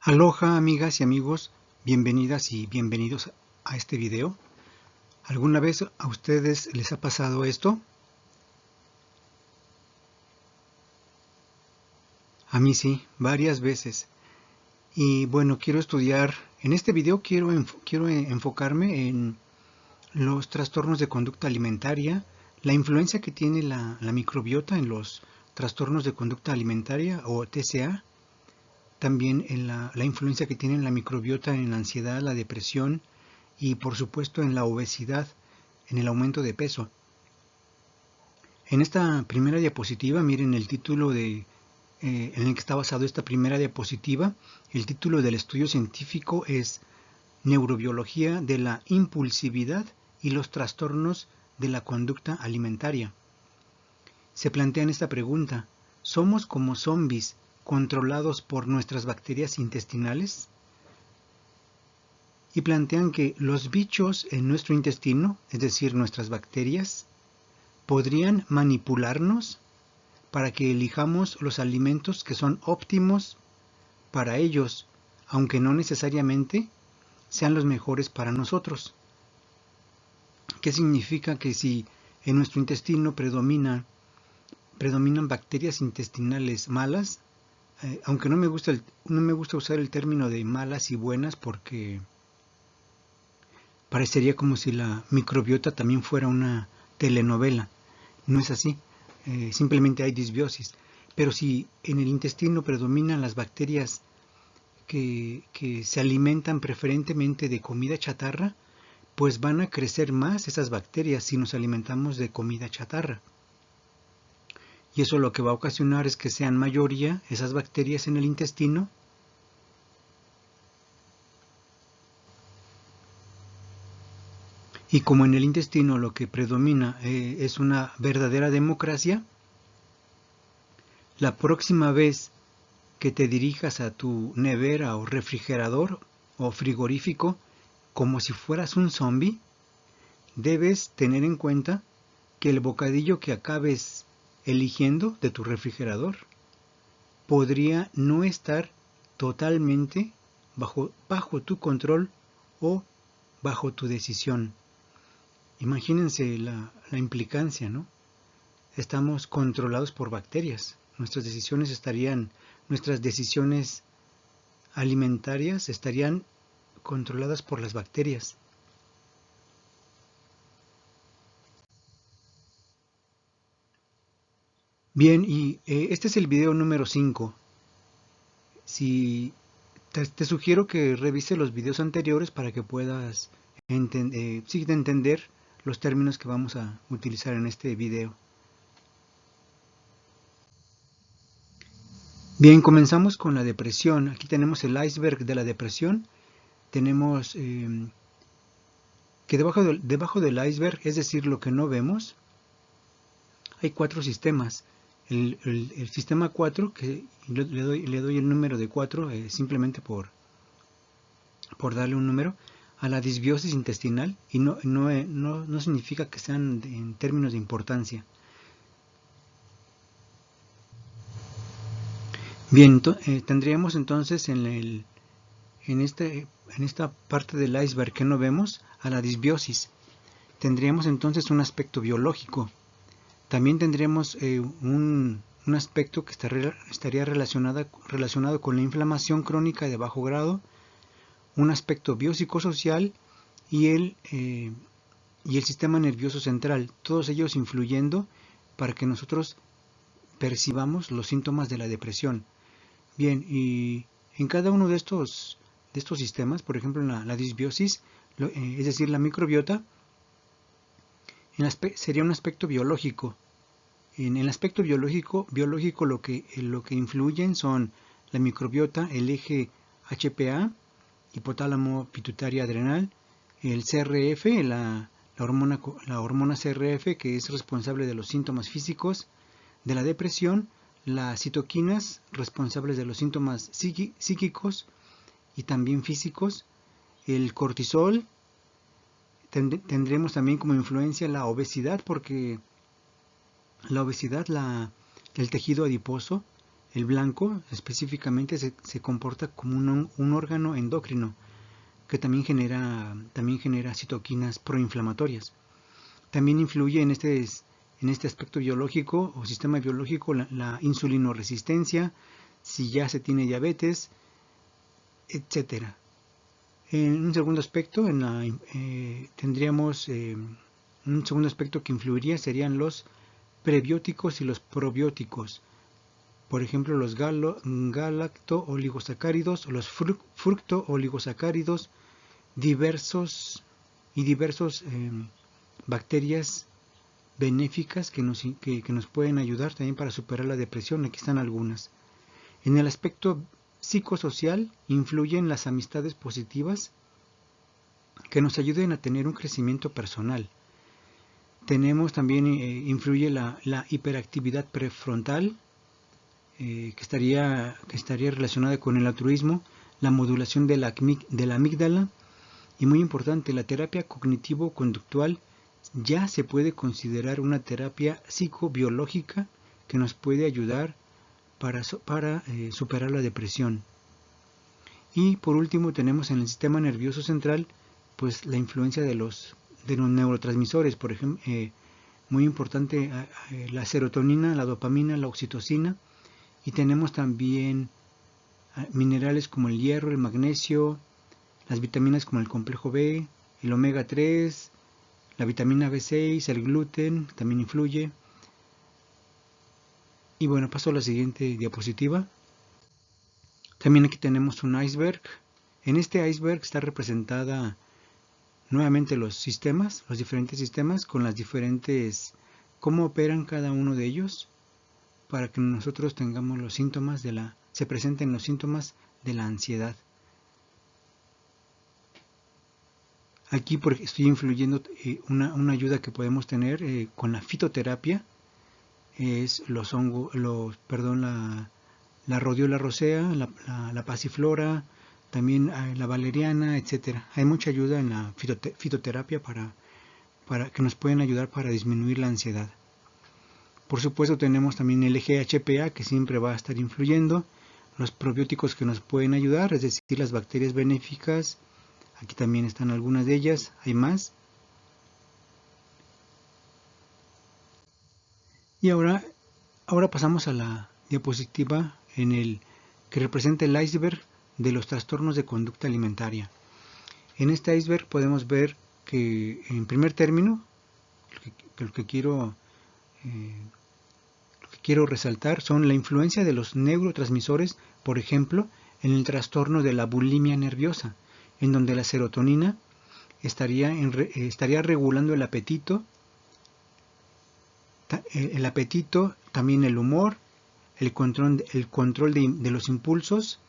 Aloha amigas y amigos, bienvenidas y bienvenidos a este video. ¿Alguna vez a ustedes les ha pasado esto? A mí sí, varias veces. Y bueno, en este video quiero enfocarme en los trastornos de conducta alimentaria, la influencia que tiene la microbiota en los trastornos de conducta alimentaria o TCA, también en la influencia que tiene la microbiota en la ansiedad, la depresión y por supuesto en la obesidad, en el aumento de peso. En esta primera diapositiva, miren el título en el que está basado esta primera diapositiva. El título del estudio científico es Neurobiología de la impulsividad y los trastornos de la conducta alimentaria. Se plantean esta pregunta: ¿somos como zombies controlados por nuestras bacterias intestinales? Y plantean que los bichos en nuestro intestino, es decir, nuestras bacterias, podrían manipularnos para que elijamos los alimentos que son óptimos para ellos, aunque no necesariamente sean los mejores para nosotros. ¿Qué significa? Que si en nuestro intestino predominan bacterias intestinales malas, aunque no me gusta usar el término de malas y buenas porque parecería como si la microbiota también fuera una telenovela. No es así, simplemente hay disbiosis. Pero si en el intestino predominan las bacterias que se alimentan preferentemente de comida chatarra, pues van a crecer más esas bacterias si nos alimentamos de comida chatarra. Y eso lo que va a ocasionar es que sean mayoría esas bacterias en el intestino y como en el intestino lo que predomina es una verdadera democracia, la próxima vez que te dirijas a tu nevera o refrigerador o frigorífico como si fueras un zombie, debes tener en cuenta que el bocadillo que acabes eligiendo de tu refrigerador podría no estar totalmente bajo tu control o bajo tu decisión. Imagínense la implicancia, ¿no? Estamos controlados por bacterias. Nuestras decisiones alimentarias estarían controladas por las bacterias. Bien, y este es el video número 5. Si te sugiero que revise los videos anteriores para que puedas entender los términos que vamos a utilizar en este video. Bien, comenzamos con la depresión. Aquí tenemos el iceberg de la depresión. Tenemos que debajo del iceberg, es decir, lo que no vemos, hay 4 sistemas. El sistema 4, que le doy el número de 4 simplemente por darle un número, a la disbiosis intestinal, y no significa que sean en términos de importancia. Bien, tendríamos entonces en esta parte del iceberg que no vemos a la disbiosis. Tendríamos entonces un aspecto biológico. También tendríamos un aspecto que estaría relacionado con la inflamación crónica de bajo grado, un aspecto biopsicosocial y el sistema nervioso central, todos ellos influyendo para que nosotros percibamos los síntomas de la depresión. Bien, y en cada uno de estos sistemas, por ejemplo en la disbiosis, es decir, la microbiota, sería un aspecto biológico. En el aspecto biológico lo que influyen son la microbiota, el eje HPA, hipotálamo pituitaria adrenal, el CRF, la hormona CRF, que es responsable de los síntomas físicos de la depresión, las citoquinas, responsables de los síntomas psíquicos y también físicos, el cortisol. Tendremos también como influencia la obesidad, porque la obesidad, el tejido adiposo, El blanco específicamente se comporta como un órgano endocrino que también genera citoquinas proinflamatorias. También influye en este aspecto biológico o sistema biológico la insulinoresistencia, si ya se tiene diabetes, etcétera. En un segundo aspecto, tendríamos un segundo aspecto que influiría serían los prebióticos y los probióticos. Por ejemplo, los galacto-oligosacáridos o los fructo-oligosacáridos, diversos bacterias benéficas que nos pueden ayudar también para superar la depresión. Aquí están algunas. En el aspecto psicosocial influyen las amistades positivas que nos ayuden a tener un crecimiento personal. Tenemos también, influye la hiperactividad prefrontal, que estaría relacionada con el altruismo, la modulación de la amígdala, y muy importante, la terapia cognitivo-conductual ya se puede considerar una terapia psicobiológica que nos puede ayudar para superar la depresión. Y por último tenemos en el sistema nervioso central pues la influencia de los neurotransmisores, por ejemplo, muy importante, la serotonina, la dopamina, la oxitocina, y tenemos también minerales como el hierro, el magnesio, las vitaminas como el complejo B, el omega 3, la vitamina B6, el gluten también influye. Y bueno, paso a la siguiente diapositiva. También aquí tenemos un iceberg. En este iceberg está representada nuevamente los diferentes sistemas con las diferentes, cómo operan cada uno de ellos para que nosotros tengamos los síntomas se presenten los síntomas de la ansiedad. Aquí estoy influyendo una ayuda que podemos tener con la fitoterapia, es la rhodiola rosea, la pasiflora, también la valeriana, etcétera. Hay mucha ayuda en la fitoterapia para que nos pueden ayudar para disminuir la ansiedad. Por supuesto tenemos también el GHPA que siempre va a estar influyendo, los probióticos que nos pueden ayudar, es decir, las bacterias benéficas. Aquí también están algunas de ellas, hay más. Y ahora pasamos a la diapositiva que representa el iceberg de los trastornos de conducta alimentaria. En este iceberg podemos ver que, en primer término, lo que quiero resaltar son la influencia de los neurotransmisores, por ejemplo, en el trastorno de la bulimia nerviosa, en donde la serotonina estaría regulando el apetito, también el humor, el control de los impulsos,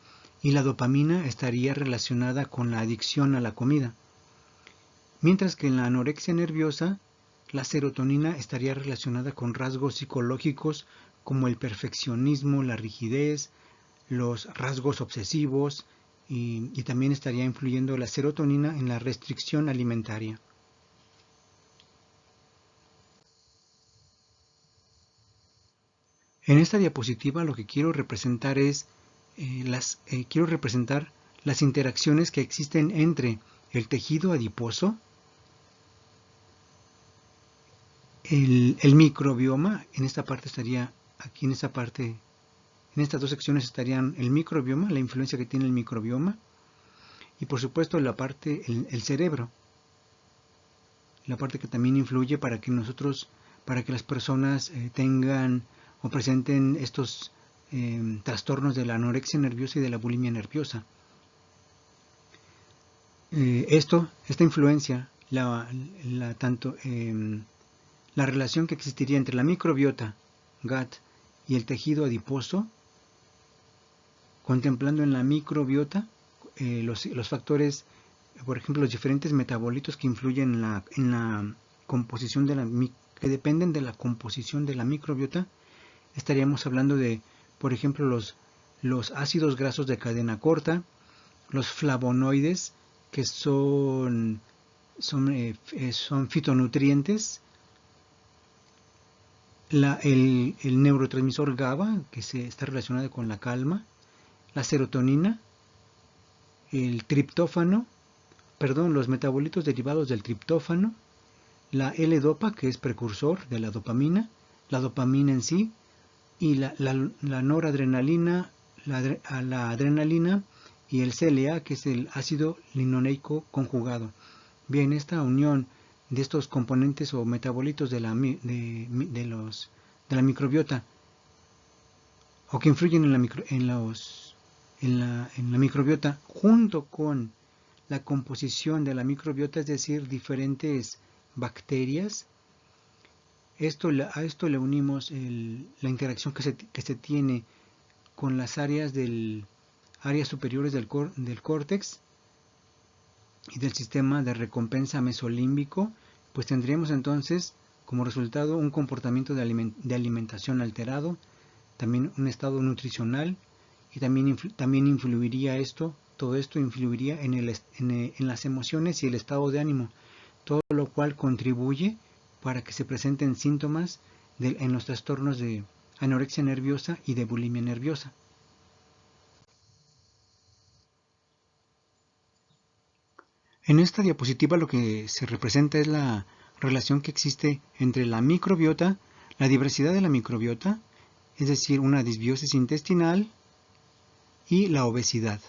y la dopamina estaría relacionada con la adicción a la comida. Mientras que en la anorexia nerviosa, la serotonina estaría relacionada con rasgos psicológicos como el perfeccionismo, la rigidez, los rasgos obsesivos, y también estaría influyendo la serotonina en la restricción alimentaria. En esta diapositiva lo que quiero representar es las interacciones que existen entre el tejido adiposo, el microbioma. En esta parte estaría, aquí en esta parte, en estas dos secciones estarían el microbioma, la influencia que tiene el microbioma, y por supuesto la parte, el cerebro, la parte que también influye para que las personas tengan o presenten estos trastornos de la anorexia nerviosa y de la bulimia nerviosa. Esta influencia, la relación que existiría entre la microbiota, gut, y el tejido adiposo, contemplando en la microbiota los factores, por ejemplo, los diferentes metabolitos que influyen en la composición que dependen de la composición de la microbiota. Estaríamos hablando de, por ejemplo, los ácidos grasos de cadena corta, los flavonoides, que son fitonutrientes, el neurotransmisor GABA, que está relacionado con la calma, la serotonina, el triptófano, los metabolitos derivados del triptófano, la L-dopa, que es precursor de la dopamina en sí, y la noradrenalina, la adrenalina y el CLA, que es el ácido linoleico conjugado. Bien, esta unión de estos componentes o metabolitos de la microbiota, o que influyen en la microbiota, junto con la composición de la microbiota, es decir, diferentes bacterias. A esto le unimos la interacción que se tiene con las áreas superiores del córtex y del sistema de recompensa mesolímbico, pues tendríamos entonces como resultado un comportamiento de alimentación alterado, también un estado nutricional, y también influiría todo esto influiría en las emociones y el estado de ánimo, todo lo cual contribuye para que se presenten síntomas en los trastornos de anorexia nerviosa y de bulimia nerviosa. En esta diapositiva lo que se representa es la relación que existe entre la microbiota, la diversidad de la microbiota, es decir, una disbiosis intestinal, y la obesidad.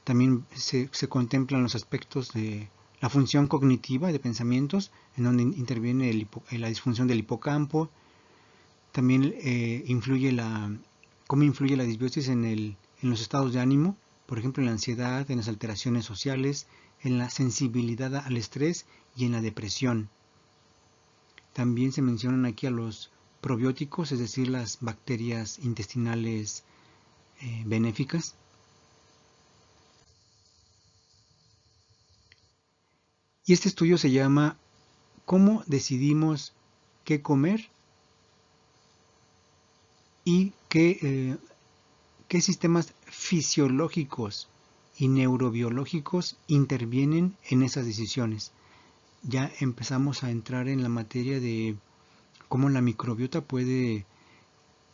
También se contemplan los aspectos de la función cognitiva de pensamientos, en donde interviene la disfunción del hipocampo. También cómo influye la disbiosis en los estados de ánimo, por ejemplo en la ansiedad, en las alteraciones sociales, en la sensibilidad al estrés y en la depresión. También se mencionan aquí a los probióticos, es decir, las bacterias intestinales benéficas. Y este estudio se llama ¿Cómo decidimos qué comer y qué sistemas fisiológicos y neurobiológicos intervienen en esas decisiones? Ya empezamos a entrar en la materia de cómo la microbiota puede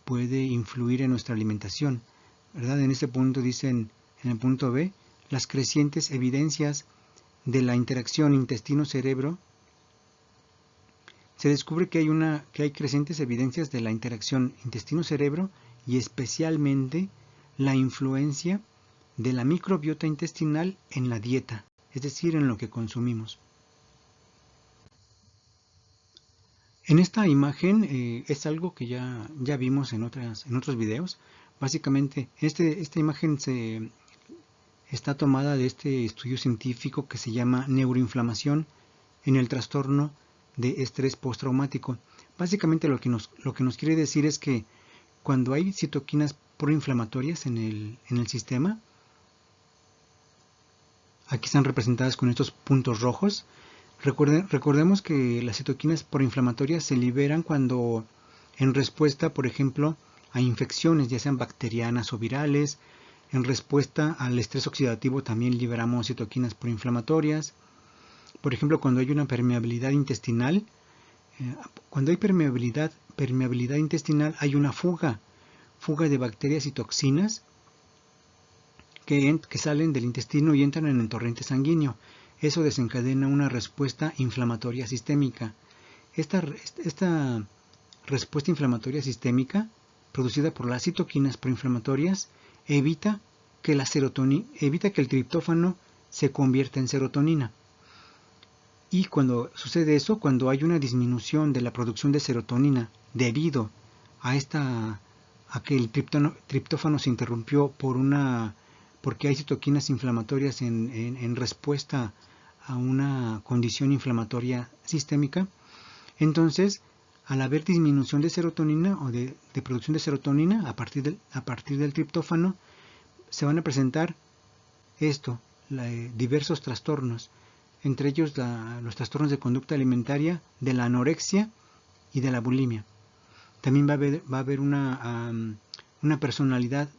influir en nuestra alimentación, ¿verdad? En este punto dicen, en el punto B, las crecientes evidencias de la interacción intestino-cerebro. Se descubre que hay crecientes evidencias de la interacción intestino-cerebro y especialmente la influencia de la microbiota intestinal en la dieta, es decir, en lo que consumimos. En esta imagen es algo que ya vimos en otros videos. Básicamente, esta imagen está tomada de este estudio científico que se llama neuroinflamación en el trastorno de estrés postraumático. Básicamente lo que nos quiere decir es que cuando hay citoquinas proinflamatorias en el sistema, aquí están representadas con estos puntos rojos. Recordemos que las citoquinas proinflamatorias se liberan cuando en respuesta, por ejemplo, a infecciones, ya sean bacterianas o virales. En respuesta al estrés oxidativo también liberamos citoquinas proinflamatorias. Por ejemplo, cuando hay una permeabilidad intestinal, cuando hay permeabilidad intestinal, hay una fuga de bacterias y toxinas que salen del intestino y entran en el torrente sanguíneo. Eso desencadena una respuesta inflamatoria sistémica. Esta respuesta inflamatoria sistémica, producida por las citoquinas proinflamatorias, evita que el triptófano se convierta en serotonina. Y cuando sucede eso, cuando hay una disminución de la producción de serotonina debido a que el triptófano se interrumpió porque hay citoquinas inflamatorias en respuesta a una condición inflamatoria sistémica, entonces al haber disminución de serotonina o de producción de serotonina a partir del triptófano, se van a presentar diversos trastornos, entre ellos los trastornos de conducta alimentaria, de la anorexia y de la bulimia. También va a haber una personalidad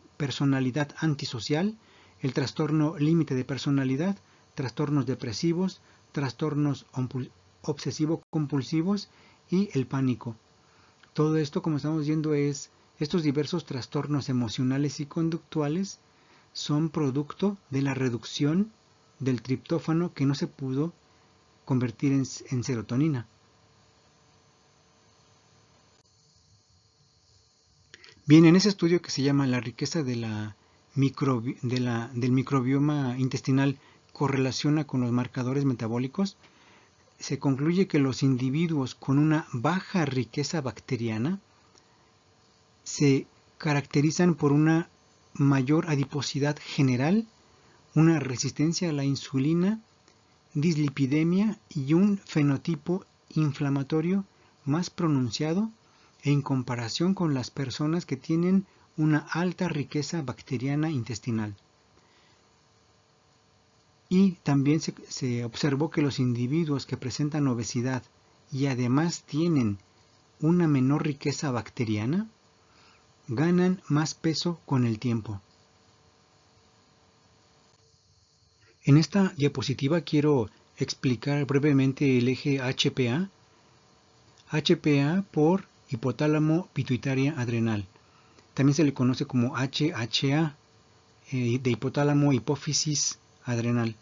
antisocial, el trastorno límite de personalidad, trastornos depresivos, trastornos obsesivo-compulsivos y el pánico. Todo esto, como estamos viendo, estos diversos trastornos emocionales y conductuales son producto de la reducción del triptófano que no se pudo convertir en serotonina. Bien, en ese estudio que se llama La riqueza del microbioma intestinal correlaciona con los marcadores metabólicos, se concluye que los individuos con una baja riqueza bacteriana se caracterizan por una mayor adiposidad general, una resistencia a la insulina, dislipidemia y un fenotipo inflamatorio más pronunciado en comparación con las personas que tienen una alta riqueza bacteriana intestinal. Y también se observó que los individuos que presentan obesidad y además tienen una menor riqueza bacteriana ganan más peso con el tiempo. En esta diapositiva quiero explicar brevemente el eje HPA. HPA por hipotálamo pituitaria adrenal. También se le conoce como HHA, de hipotálamo hipófisis adrenal.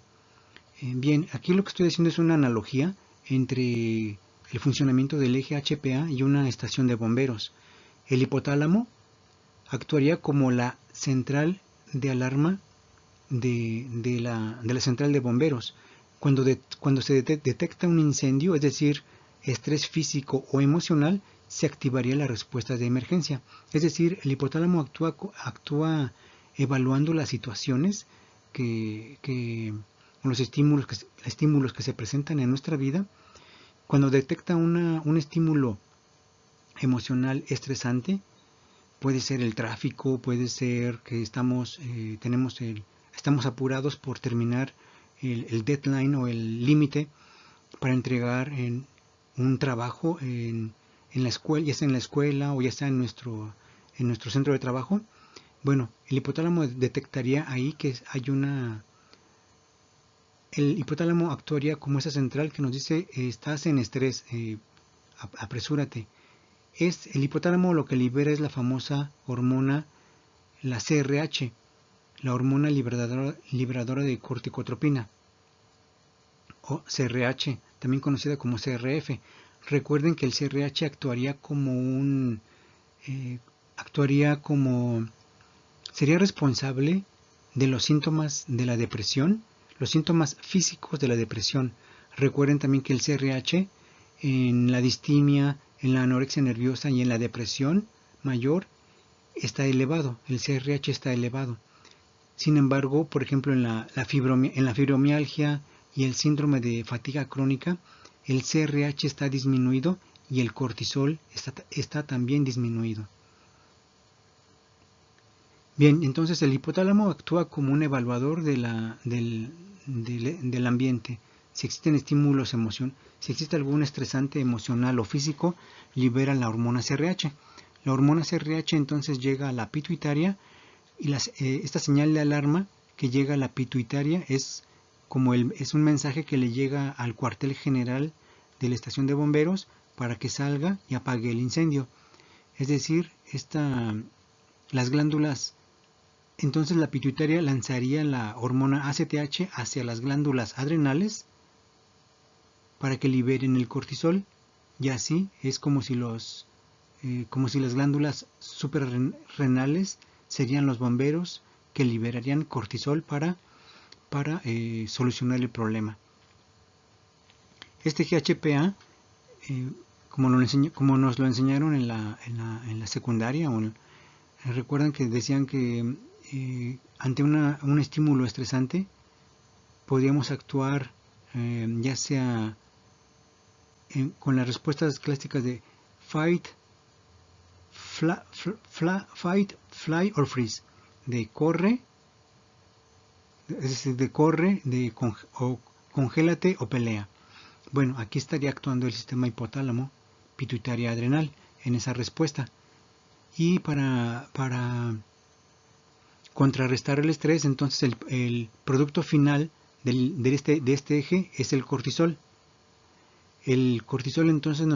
Bien, aquí lo que estoy haciendo es una analogía entre el funcionamiento del eje HPA y una estación de bomberos. El hipotálamo actuaría como la central de alarma de la central de bomberos. Cuando se detecta un incendio, es decir, estrés físico o emocional, se activaría la respuesta de emergencia. Es decir, el hipotálamo actúa evaluando las situaciones los estímulos que se presentan en nuestra vida. Cuando detecta un estímulo emocional estresante, puede ser el tráfico, puede ser que estamos apurados por terminar el deadline o el límite para entregar un trabajo en la escuela, ya sea en la escuela o ya sea en nuestro centro de trabajo. Bueno, el hipotálamo detectaría ahí que el hipotálamo actuaría como esa central que nos dice: estás en estrés, apresúrate. El hipotálamo lo que libera es la famosa hormona, la CRH, la hormona liberadora de corticotropina, o CRH, también conocida como CRF. Recuerden que el CRH sería responsable de los síntomas de la depresión, los síntomas físicos de la depresión. Recuerden también que el CRH en la distimia, en la anorexia nerviosa y en la depresión mayor está elevado, el CRH está elevado. Sin embargo, por ejemplo, en la fibromialgia y el síndrome de fatiga crónica, el CRH está disminuido y el cortisol está también disminuido. Bien, entonces el hipotálamo actúa como un evaluador del ambiente. Si existen estímulos si existe algún estresante emocional o físico, libera la hormona CRH. La hormona CRH entonces llega a la pituitaria y esta señal de alarma que llega a la pituitaria es un mensaje que le llega al cuartel general de la estación de bomberos para que salga y apague el incendio. Es decir, las glándulas, entonces la pituitaria lanzaría la hormona ACTH hacia las glándulas adrenales para que liberen el cortisol, y así es como si las glándulas suprarrenales serían los bomberos que liberarían cortisol para solucionar el problema. Este GHPA, como nos lo enseñaron en la secundaria, recuerdan que decían que ante un estímulo estresante podríamos actuar ya sea con las respuestas clásicas de fight, fly or freeze, de corre, es decir, o congélate o pelea. Bueno, aquí estaría actuando el sistema hipotálamo pituitaria adrenal en esa respuesta. Y para contrarrestar el estrés, entonces el producto final de este eje es el cortisol. El cortisol entonces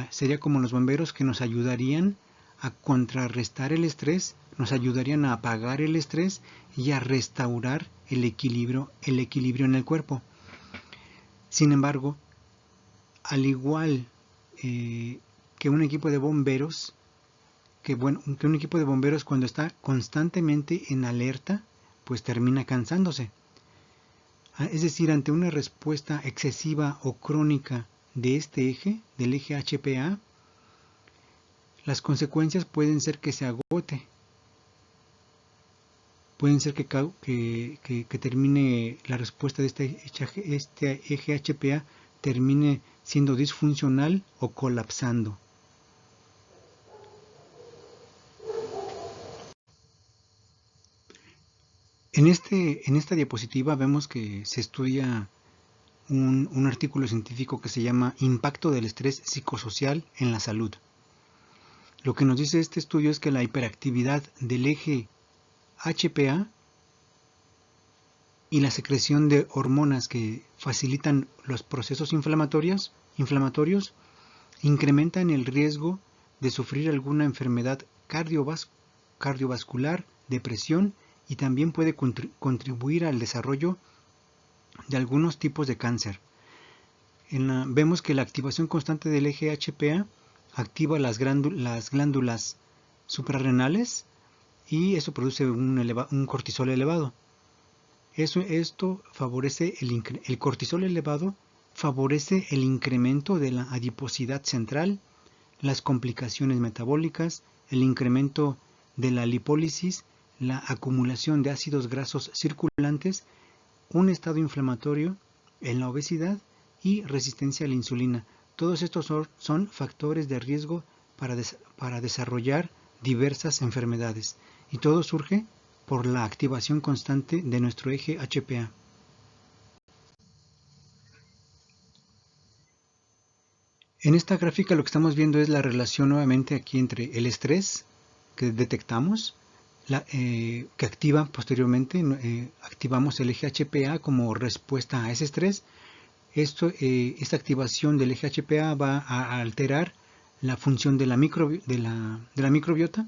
sería como los bomberos que nos ayudarían a contrarrestar el estrés, nos ayudarían a apagar el estrés y a restaurar el equilibrio en el cuerpo. Sin embargo, al igual que un equipo de bomberos, que un equipo de bomberos cuando está constantemente en alerta, pues termina cansándose. Es decir, ante una respuesta excesiva o crónica de este eje, del eje HPA, las consecuencias pueden ser que se agote, pueden ser que termine la respuesta de este eje HPA termine siendo disfuncional o colapsando. En esta diapositiva vemos que se estudia un artículo científico que se llama Impacto del estrés psicosocial en la salud. Lo que nos dice este estudio es que la hiperactividad del eje HPA y la secreción de hormonas que facilitan los procesos inflamatorios incrementan el riesgo de sufrir alguna enfermedad cardiovascular, depresión, y también puede contribuir al desarrollo de algunos tipos de cáncer. Vemos que la activación constante del eje HPA activa las glándulas suprarrenales y eso produce un cortisol elevado. Esto favorece el cortisol elevado, favorece el incremento de la adiposidad central, las complicaciones metabólicas, el incremento de la lipólisis, la acumulación de ácidos grasos circulantes, un estado inflamatorio en la obesidad y resistencia a la insulina. Todos estos son factores de riesgo para desarrollar diversas enfermedades, y todo surge por la activación constante de nuestro eje HPA. En esta gráfica lo que estamos viendo es la relación nuevamente aquí entre el estrés que detectamos, que activa posteriormente, activamos el eje HPA como respuesta a ese estrés. Esta activación del eje HPA va a alterar la función de la microbiota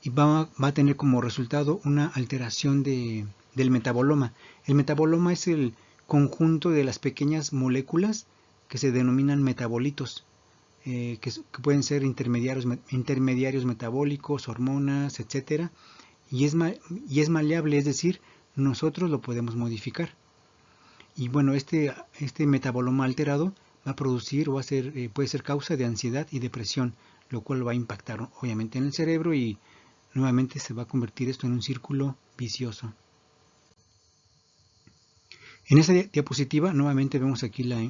y va a tener como resultado una alteración del metaboloma. El metaboloma es el conjunto de las pequeñas moléculas que se denominan metabolitos, que pueden ser intermediarios metabólicos, hormonas, etc. Y es maleable, es decir, nosotros lo podemos modificar. Y bueno, este metaboloma alterado va a producir o puede ser causa de ansiedad y depresión, lo cual va a impactar obviamente en el cerebro y nuevamente se va a convertir esto en un círculo vicioso. En esta diapositiva nuevamente vemos aquí la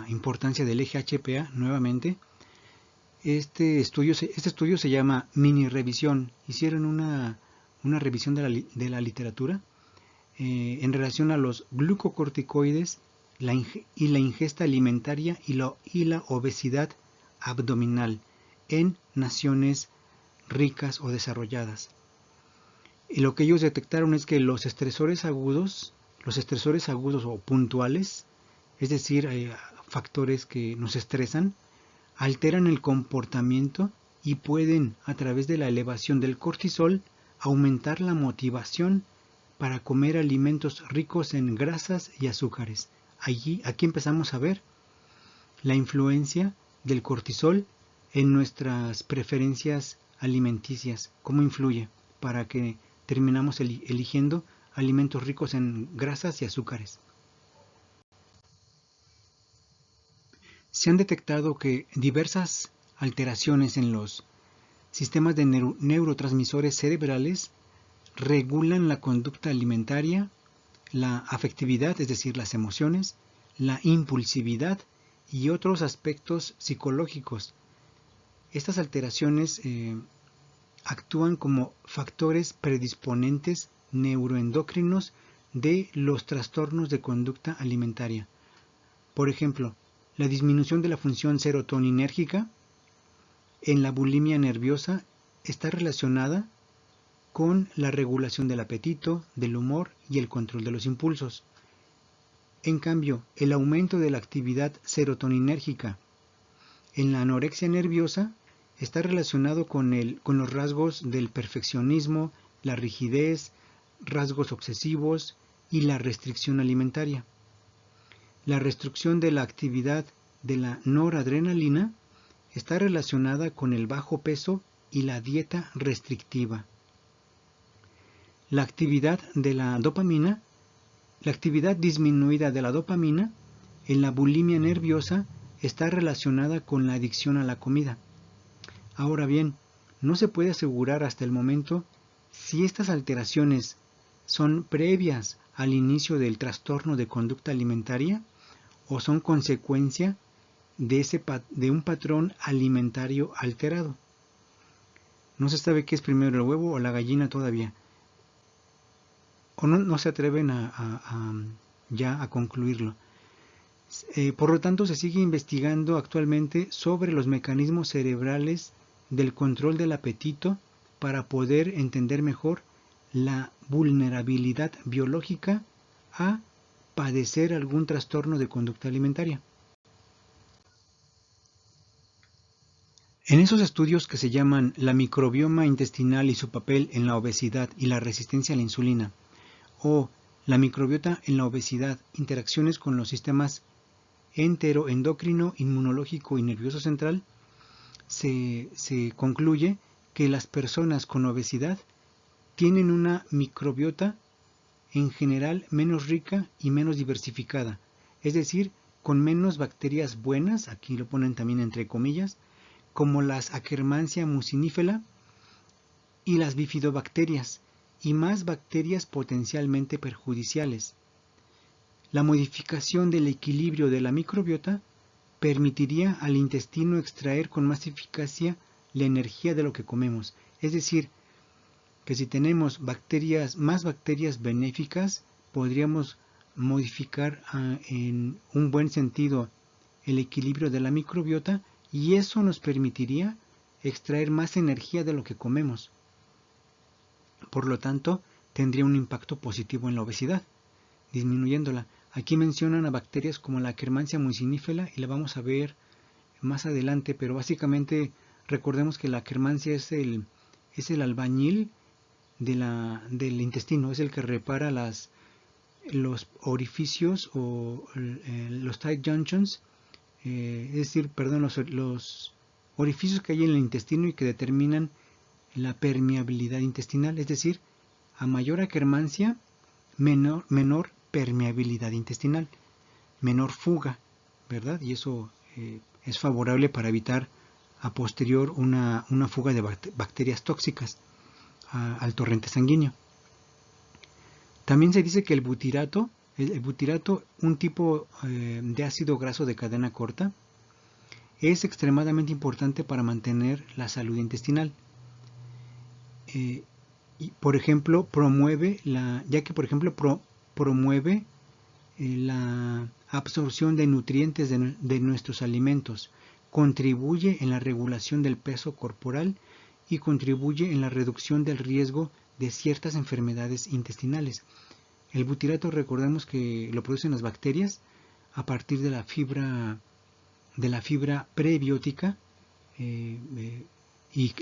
importancia del eje HPA nuevamente. Este estudio se llama mini revisión. Hicieron una revisión de la literatura en relación a los glucocorticoides y la ingesta alimentaria y la obesidad abdominal en naciones ricas o desarrolladas. Y lo que ellos detectaron es que los estresores agudos o puntuales, es decir, factores que nos estresan, alteran el comportamiento y pueden, a través de la elevación del cortisol, aumentar la motivación para comer alimentos ricos en grasas y azúcares. Aquí empezamos a ver la influencia del cortisol en nuestras preferencias alimenticias, cómo influye para que terminamos eligiendo alimentos ricos en grasas y azúcares. Se han detectado que diversas alteraciones en los sistemas de neurotransmisores cerebrales regulan la conducta alimentaria, la afectividad, es decir, las emociones, la impulsividad y otros aspectos psicológicos. Estas alteraciones actúan como factores predisponentes neuroendocrinos de los trastornos de conducta alimentaria. Por ejemplo, la disminución de la función serotoninérgica en la bulimia nerviosa está relacionada con la regulación del apetito, del humor y el control de los impulsos. En cambio, el aumento de la actividad serotoninérgica en la anorexia nerviosa está relacionado con los rasgos del perfeccionismo, la rigidez, rasgos obsesivos y la restricción alimentaria. La restricción de la actividad de la noradrenalina está relacionada con el bajo peso y la dieta restrictiva. La actividad disminuida de la dopamina en la bulimia nerviosa está relacionada con la adicción a la comida. Ahora bien, no se puede asegurar hasta el momento si estas alteraciones son previas al inicio del trastorno de conducta alimentaria o son consecuencia de un patrón alimentario alterado. No se sabe qué es primero, el huevo o la gallina todavía. O no se atreven ya a concluirlo. Por lo tanto, se sigue investigando actualmente sobre los mecanismos cerebrales del control del apetito para poder entender mejor la vulnerabilidad biológica a padecer algún trastorno de conducta alimentaria. En esos estudios que se llaman la microbioma intestinal y su papel en la obesidad y la resistencia a la insulina, o la microbiota en la obesidad, interacciones con los sistemas enteroendocrino, inmunológico y nervioso central, se concluye que las personas con obesidad tienen una microbiota en general menos rica y menos diversificada, es decir, con menos bacterias buenas, aquí lo ponen también entre comillas, como las Akkermansia mucinifera y las bifidobacterias, y más bacterias potencialmente perjudiciales. La modificación del equilibrio de la microbiota permitiría al intestino extraer con más eficacia la energía de lo que comemos. Es decir, que si tenemos más bacterias benéficas, podríamos modificar en un buen sentido el equilibrio de la microbiota y eso nos permitiría extraer más energía de lo que comemos. Por lo tanto, tendría un impacto positivo en la obesidad, disminuyéndola. Aquí mencionan a bacterias como la Akkermansia mucinifera y la vamos a ver más adelante, pero básicamente recordemos que la Akkermansia es el albañil del intestino, es el que repara los orificios o los tight junctions, es decir, los orificios que hay en el intestino y que determinan la permeabilidad intestinal, es decir, a mayor Akkermansia, menor permeabilidad intestinal, menor fuga, ¿verdad? Y eso es favorable para evitar a posterior una fuga de bacterias tóxicas al torrente sanguíneo. También se dice que el butirato, un tipo de ácido graso de cadena corta, es extremadamente importante para mantener la salud intestinal. Y por ejemplo, promueve la absorción de nutrientes de nuestros alimentos, contribuye en la regulación del peso corporal y contribuye en la reducción del riesgo de ciertas enfermedades intestinales. El butirato, recordemos que lo producen las bacterias a partir de la fibra prebiótica, y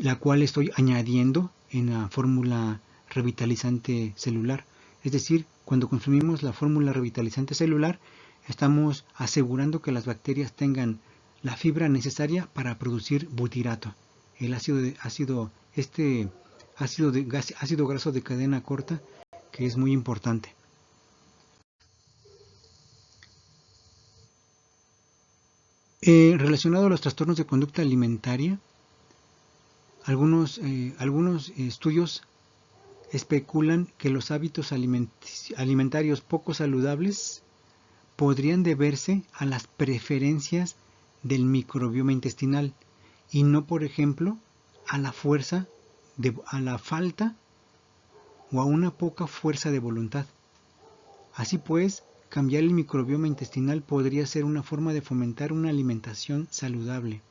la cual estoy añadiendo en la fórmula revitalizante celular. Es decir, cuando consumimos la fórmula revitalizante celular, estamos asegurando que las bacterias tengan la fibra necesaria para producir butirato, el ácido graso de cadena corta, que es muy importante. Relacionado a los trastornos de conducta alimentaria, algunos estudios especulan que los hábitos alimentarios poco saludables podrían deberse a las preferencias del microbioma intestinal y no, por ejemplo, a la falta o a una poca fuerza de voluntad. Así pues, cambiar el microbioma intestinal podría ser una forma de fomentar una alimentación saludable.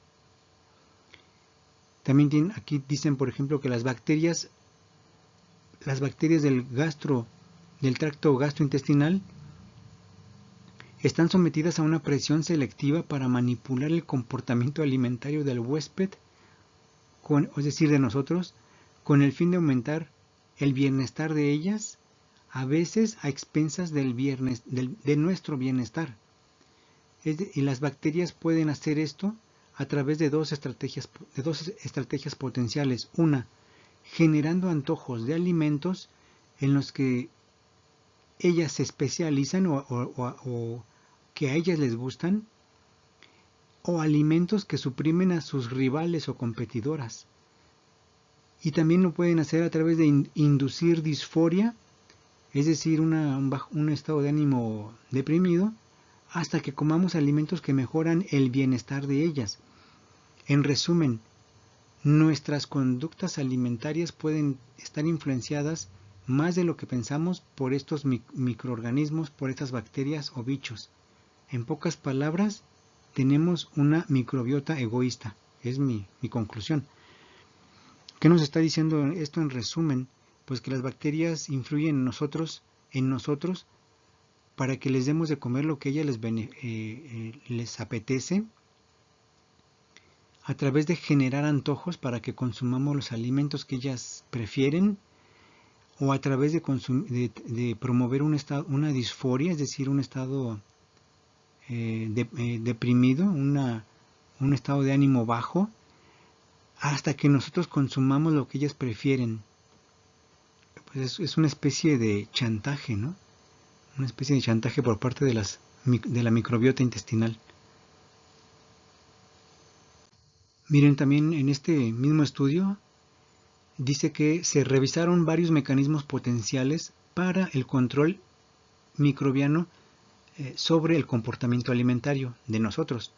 También aquí dicen, por ejemplo, que las bacterias del tracto gastrointestinal están sometidas a una presión selectiva para manipular el comportamiento alimentario del huésped, es decir, de nosotros, con el fin de aumentar el bienestar de ellas, a veces a expensas de nuestro bienestar. Y las bacterias pueden hacer esto a través de dos estrategias potenciales. Una, generando antojos de alimentos en los que ellas se especializan o que a ellas les gustan, o alimentos que suprimen a sus rivales o competidoras. Y también lo pueden hacer a través de inducir disforia, es decir, un estado de ánimo deprimido, hasta que comamos alimentos que mejoran el bienestar de ellas. En resumen, nuestras conductas alimentarias pueden estar influenciadas más de lo que pensamos por estos microorganismos, por estas bacterias o bichos. En pocas palabras, tenemos una microbiota egoísta. Es mi conclusión. ¿Qué nos está diciendo esto en resumen? Pues que las bacterias influyen en nosotros para que les demos de comer lo que a ellas les apetece, a través de generar antojos para que consumamos los alimentos que ellas prefieren, o a través de promover una disforia, es decir, un estado deprimido, un estado de ánimo bajo, hasta que nosotros consumamos lo que ellas prefieren. Pues es una especie de chantaje, ¿no? Una especie de chantaje por parte de la microbiota intestinal. Miren, también en este mismo estudio dice que se revisaron varios mecanismos potenciales para el control microbiano sobre el comportamiento alimentario de nosotros,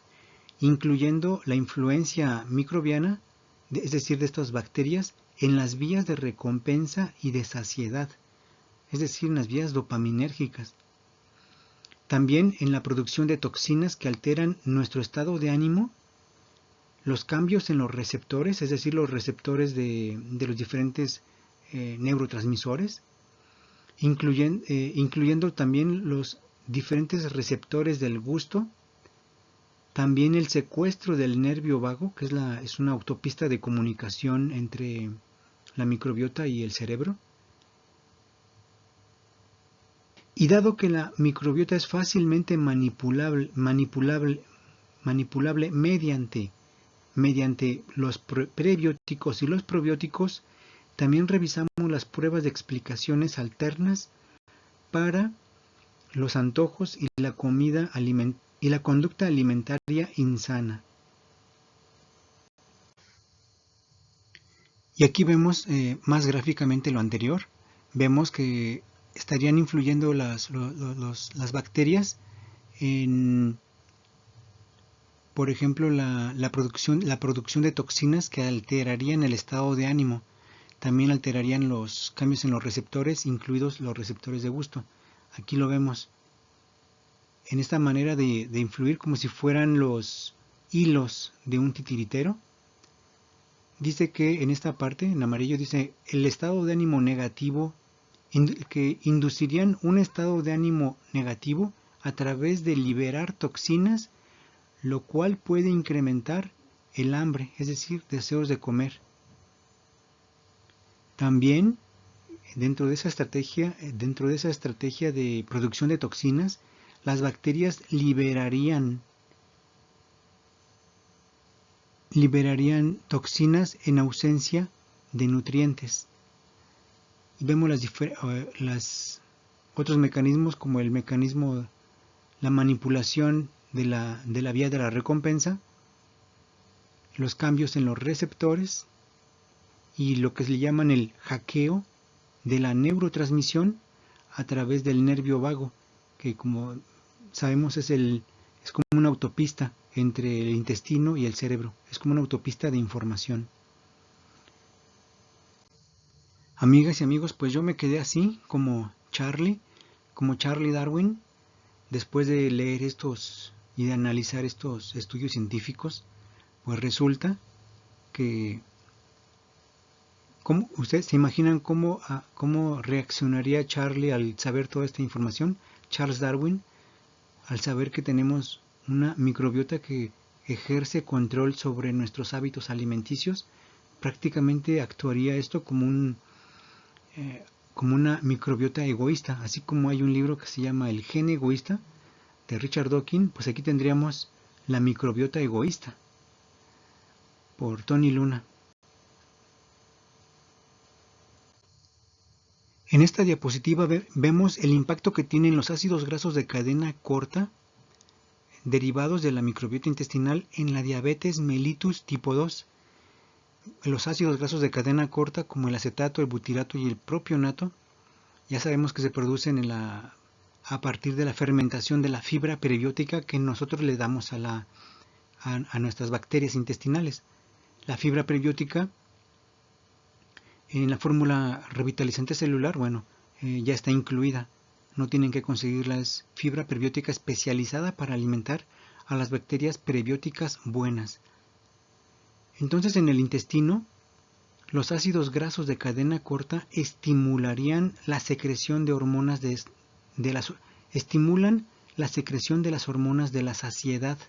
incluyendo la influencia microbiana, es decir, de estas bacterias, en las vías de recompensa y de saciedad, es decir, en las vías dopaminérgicas. También en la producción de toxinas que alteran nuestro estado de ánimo, los cambios en los receptores, es decir, los receptores de los diferentes neurotransmisores, incluyendo también los diferentes receptores del gusto, también el secuestro del nervio vago, que es una autopista de comunicación entre la microbiota y el cerebro. Y dado que la microbiota es fácilmente manipulable mediante los prebióticos y los probióticos, también revisamos las pruebas de explicaciones alternas para los antojos y la conducta alimentaria insana. Y aquí vemos más gráficamente lo anterior. Vemos que estarían influyendo las bacterias en, por ejemplo, la producción de toxinas que alterarían el estado de ánimo. También alterarían los cambios en los receptores, incluidos los receptores de gusto. Aquí lo vemos en esta manera de influir como si fueran los hilos de un titiritero. Dice que en esta parte, en amarillo, dice el estado de ánimo negativo, que inducirían un estado de ánimo negativo a través de liberar toxinas, lo cual puede incrementar el hambre, es decir, deseos de comer. También dentro de esa estrategia de producción de toxinas, las bacterias liberarían toxinas en ausencia de nutrientes. Y vemos los otros mecanismos, como el mecanismo, la manipulación de la vía de la recompensa, los cambios en los receptores y lo que se le llaman el hackeo de la neurotransmisión a través del nervio vago, que como sabemos es como una autopista entre el intestino y el cerebro, es como una autopista de información. Amigas y amigos, pues yo me quedé así como Charlie Darwin, después de leer y de analizar estos estudios científicos. Pues resulta que, ¿ustedes se imaginan cómo reaccionaría Charlie al saber toda esta información? Charles Darwin, al saber que tenemos una microbiota que ejerce control sobre nuestros hábitos alimenticios, prácticamente actuaría esto como una microbiota egoísta, así como hay un libro que se llama El gen egoísta de Richard Dawkins, pues aquí tendríamos la microbiota egoísta por Tony Luna. En esta diapositiva vemos el impacto que tienen los ácidos grasos de cadena corta derivados de la microbiota intestinal en la diabetes mellitus tipo 2. Los ácidos grasos de cadena corta, como el acetato, el butirato y el propionato, ya sabemos que se producen a partir de la fermentación de la fibra prebiótica que nosotros le damos a nuestras bacterias intestinales. La fibra prebiótica en la fórmula revitalizante celular, ya está incluida. No tienen que conseguirlas fibra prebiótica especializada para alimentar a las bacterias prebióticas buenas. Entonces, en el intestino, los ácidos grasos de cadena corta estimularían la secreción de hormonas estimulan la secreción de las hormonas de la saciedad,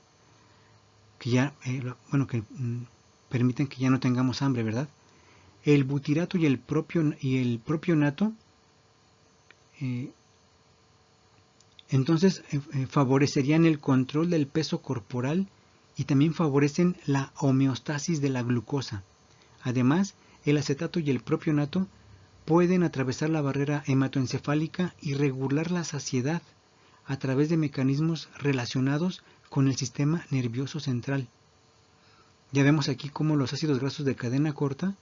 que permiten que ya no tengamos hambre, ¿verdad? El butirato y el propionato entonces favorecerían el control del peso corporal y también favorecen la homeostasis de la glucosa. Además, el acetato y el propionato pueden atravesar la barrera hematoencefálica y regular la saciedad a través de mecanismos relacionados con el sistema nervioso central. Ya vemos aquí cómo los ácidos grasos de cadena corta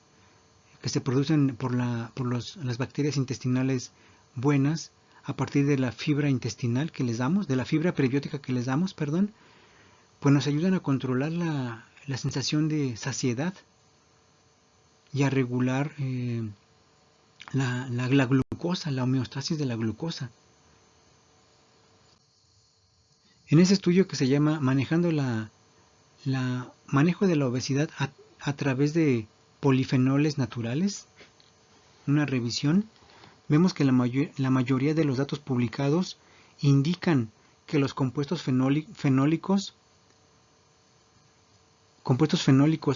que se producen por las bacterias intestinales buenas a partir de la fibra intestinal que les damos, de la fibra prebiótica que les damos, pues nos ayudan a controlar la sensación de saciedad y a regular la glucosa, la homeostasis de la glucosa. En ese estudio que se llama Manejo de la obesidad a través de polifenoles naturales, una revisión, vemos que la mayoría de los datos publicados indican que los compuestos fenólicos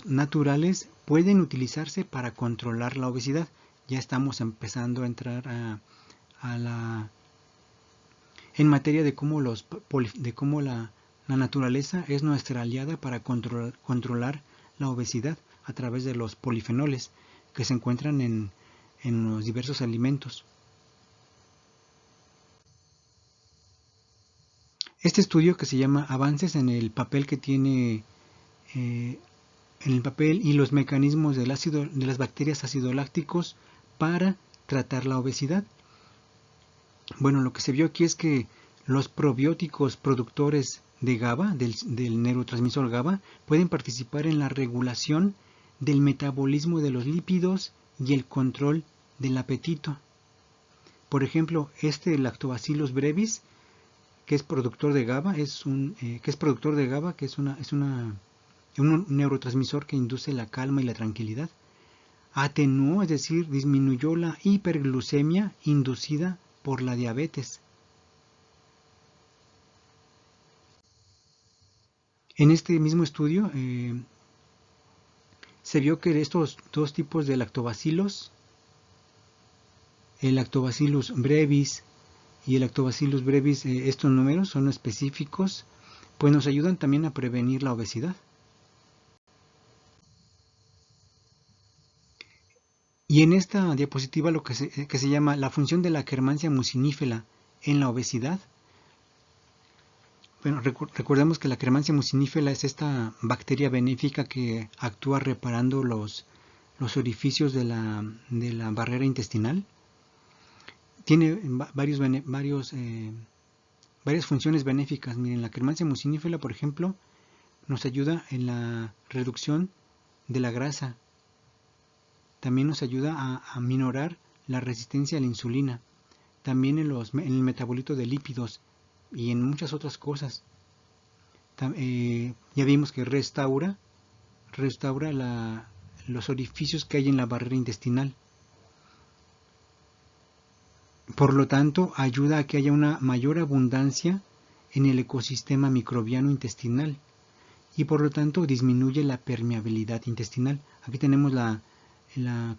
naturales pueden utilizarse para controlar la obesidad. Ya estamos empezando a entrar en materia de cómo la naturaleza es nuestra aliada para controlar la obesidad a través de los polifenoles que se encuentran en los diversos alimentos. Este estudio, que se llama Avances en el papel que tiene en el papel y los mecanismos de las bacterias acidolácticos para tratar la obesidad. Lo que se vio aquí es que los probióticos productores de GABA, del neurotransmisor GABA, pueden participar en la regulación del metabolismo de los lípidos y el control del apetito. Por ejemplo, Lactobacillus brevis, que es productor de GABA, que es un neurotransmisor que induce la calma y la tranquilidad, atenuó, es decir, disminuyó la hiperglucemia inducida por la diabetes. En este mismo estudio se vio que estos dos tipos de lactobacilos, el Lactobacillus brevis y el Lactobacillus brevis, estos números son específicos, pues nos ayudan también a prevenir la obesidad. Y en esta diapositiva lo que se llama la función de la Akkermansia mucinífera en la obesidad. Recordemos que la Akkermansia mucinífera es esta bacteria benéfica que actúa reparando los orificios de la barrera intestinal. Tiene varias funciones benéficas. Miren, la Akkermansia mucinífera, por ejemplo, nos ayuda en la reducción de la grasa. También nos ayuda a minorar la resistencia a la insulina. También en el metabolito de lípidos y en muchas otras cosas. Ya vimos que restaura los orificios que hay en la barrera intestinal. Por lo tanto, ayuda a que haya una mayor abundancia en el ecosistema microbiano intestinal y por lo tanto disminuye la permeabilidad intestinal. Aquí tenemos la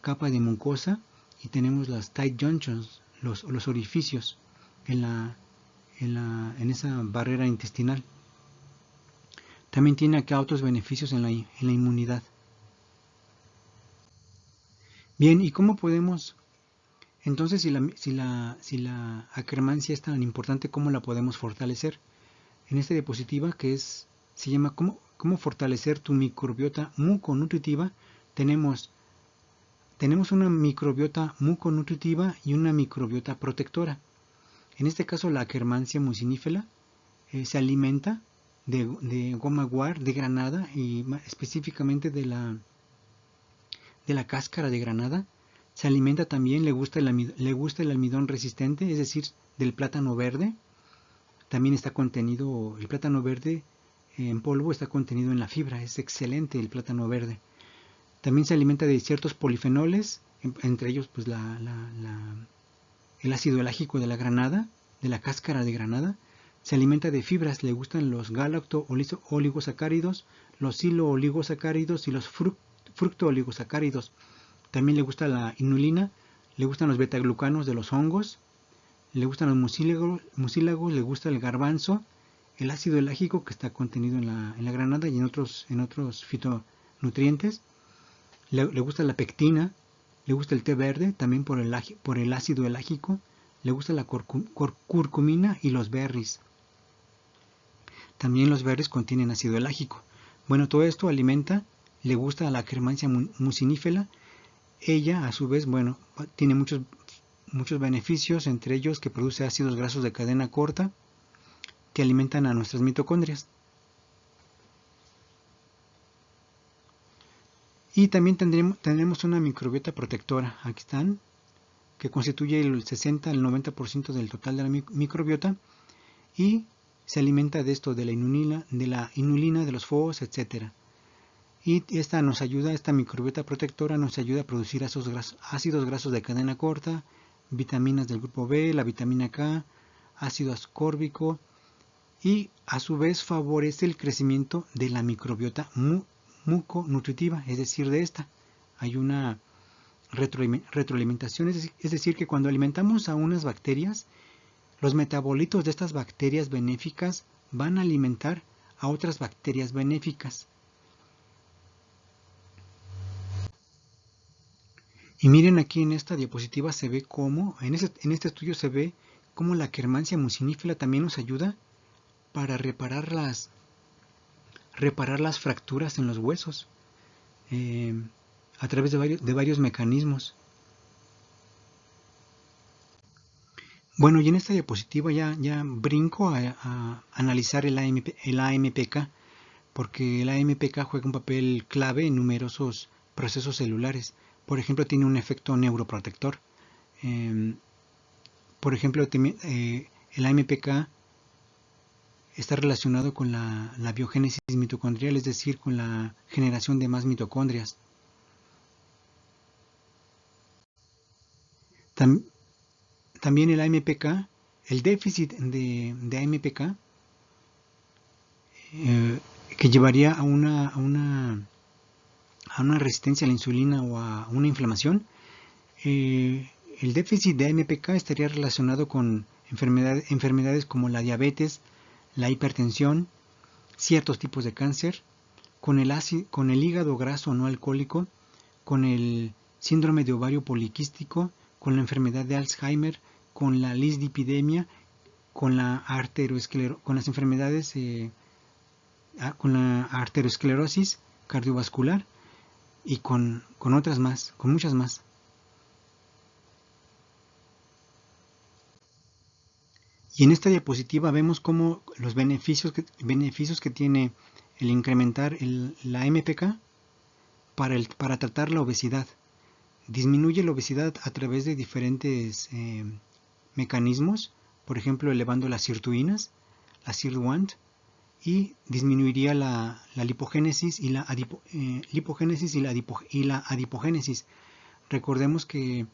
capa de mucosa y tenemos las tight junctions, los orificios en esa barrera intestinal. También tiene acá otros beneficios en la inmunidad. Bien, ¿y cómo podemos? Entonces, si la Akkermansia es tan importante, ¿cómo la podemos fortalecer? En esta diapositiva, se llama ¿Cómo fortalecer tu microbiota muconutritiva? Tenemos una microbiota muconutritiva y una microbiota protectora. En este caso, la Akkermansia mucinifera se alimenta de goma guar, de granada y específicamente de la cáscara de granada. Se alimenta también, le gusta el almidón resistente, es decir, del plátano verde. También está contenido, el plátano verde en polvo está contenido en la fibra, es excelente el plátano verde. También se alimenta de ciertos polifenoles, entre ellos pues el ácido elágico de la granada, de la cáscara de granada. Se alimenta de fibras, le gustan los galacto-oligosacáridos, los silo-oligosacáridos y los fructo-oligosacáridos. También le gusta la inulina, le gustan los betaglucanos de los hongos, le gustan los mucílagos, le gusta el garbanzo, el ácido elágico que está contenido en la granada y en otros fitonutrientes. Le gusta la pectina, le gusta el té verde, también por el ácido elágico, le gusta la curcumina y los berries. También los berries contienen ácido elágico. Bueno, todo esto alimenta, le gusta a la Akkermansia mucinifera. Ella, a su vez, bueno, tiene muchos beneficios, entre ellos que produce ácidos grasos de cadena corta que alimentan a nuestras mitocondrias. Y también tendremos una microbiota protectora, aquí están, que constituye el 60 al 90% del total de la microbiota y se alimenta de esto, de la inulina, de los fosfos, etc. Y esta microbiota protectora nos ayuda a producir ácidos grasos de cadena corta, vitaminas del grupo B, la vitamina K, ácido ascórbico y a su vez favorece el crecimiento de la microbiota muconutritiva, es decir, de esta. Hay una retroalimentación, es decir, que cuando alimentamos a unas bacterias, los metabolitos de estas bacterias benéficas van a alimentar a otras bacterias benéficas. Y miren aquí en esta diapositiva se ve cómo, en este estudio se ve cómo la Akkermansia mucinifera también nos ayuda para reparar las fracturas en los huesos a través de varios mecanismos. Bueno, y en esta diapositiva ya brinco a analizar el AMPK, porque el AMPK juega un papel clave en numerosos procesos celulares. Por ejemplo, tiene un efecto neuroprotector. Por ejemplo, el AMPK está relacionado con la biogénesis mitocondrial, es decir, con la generación de más mitocondrias. También el AMPK, el déficit de AMPK, que llevaría a una resistencia a la insulina o a una inflamación, el déficit de AMPK estaría relacionado con enfermedades como la diabetes, la hipertensión, ciertos tipos de cáncer, con el hígado graso no alcohólico, con el síndrome de ovario poliquístico, con la enfermedad de Alzheimer, con la dislipidemia, con las enfermedades, con la arteriosclerosis cardiovascular y con otras más, con muchas más. Y en esta diapositiva vemos cómo los beneficios que tiene el incrementar la AMPK para tratar la obesidad. Disminuye la obesidad a través de diferentes mecanismos, por ejemplo elevando las sirtuinas, la SIRT1, y disminuiría la lipogénesis y la adipogénesis. Recordemos que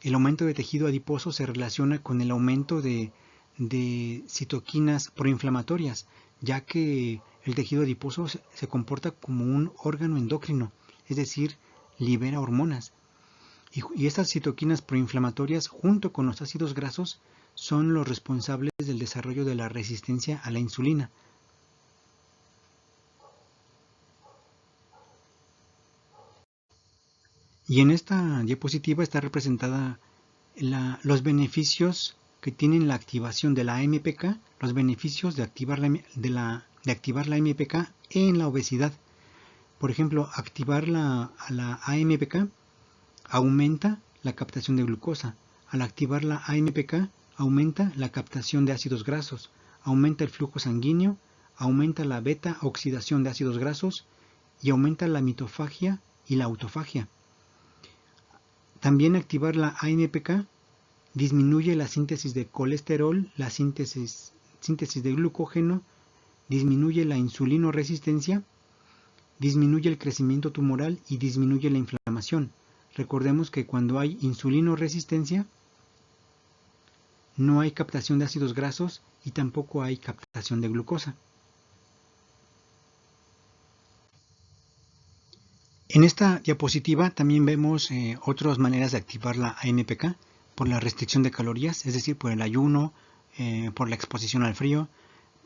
el aumento de tejido adiposo se relaciona con el aumento de de citoquinas proinflamatorias, ya que el tejido adiposo se comporta como un órgano endocrino, es decir, libera hormonas. Y estas citoquinas proinflamatorias, junto con los ácidos grasos, son los responsables del desarrollo de la resistencia a la insulina. Y en esta diapositiva está representada los beneficios que tienen la activación de la AMPK, los beneficios de activar la AMPK en la obesidad. Por ejemplo, activar la AMPK aumenta la captación de glucosa. Al activar la AMPK, aumenta la captación de ácidos grasos, aumenta el flujo sanguíneo, aumenta la beta oxidación de ácidos grasos y aumenta la mitofagia y la autofagia. También activar la AMPK disminuye la síntesis de colesterol, la síntesis de glucógeno, disminuye la insulinoresistencia, disminuye el crecimiento tumoral y disminuye la inflamación. Recordemos que cuando hay insulinoresistencia, no hay captación de ácidos grasos y tampoco hay captación de glucosa. En esta diapositiva también vemos otras maneras de activar la AMPK por la restricción de calorías, es decir, por el ayuno, por la exposición al frío,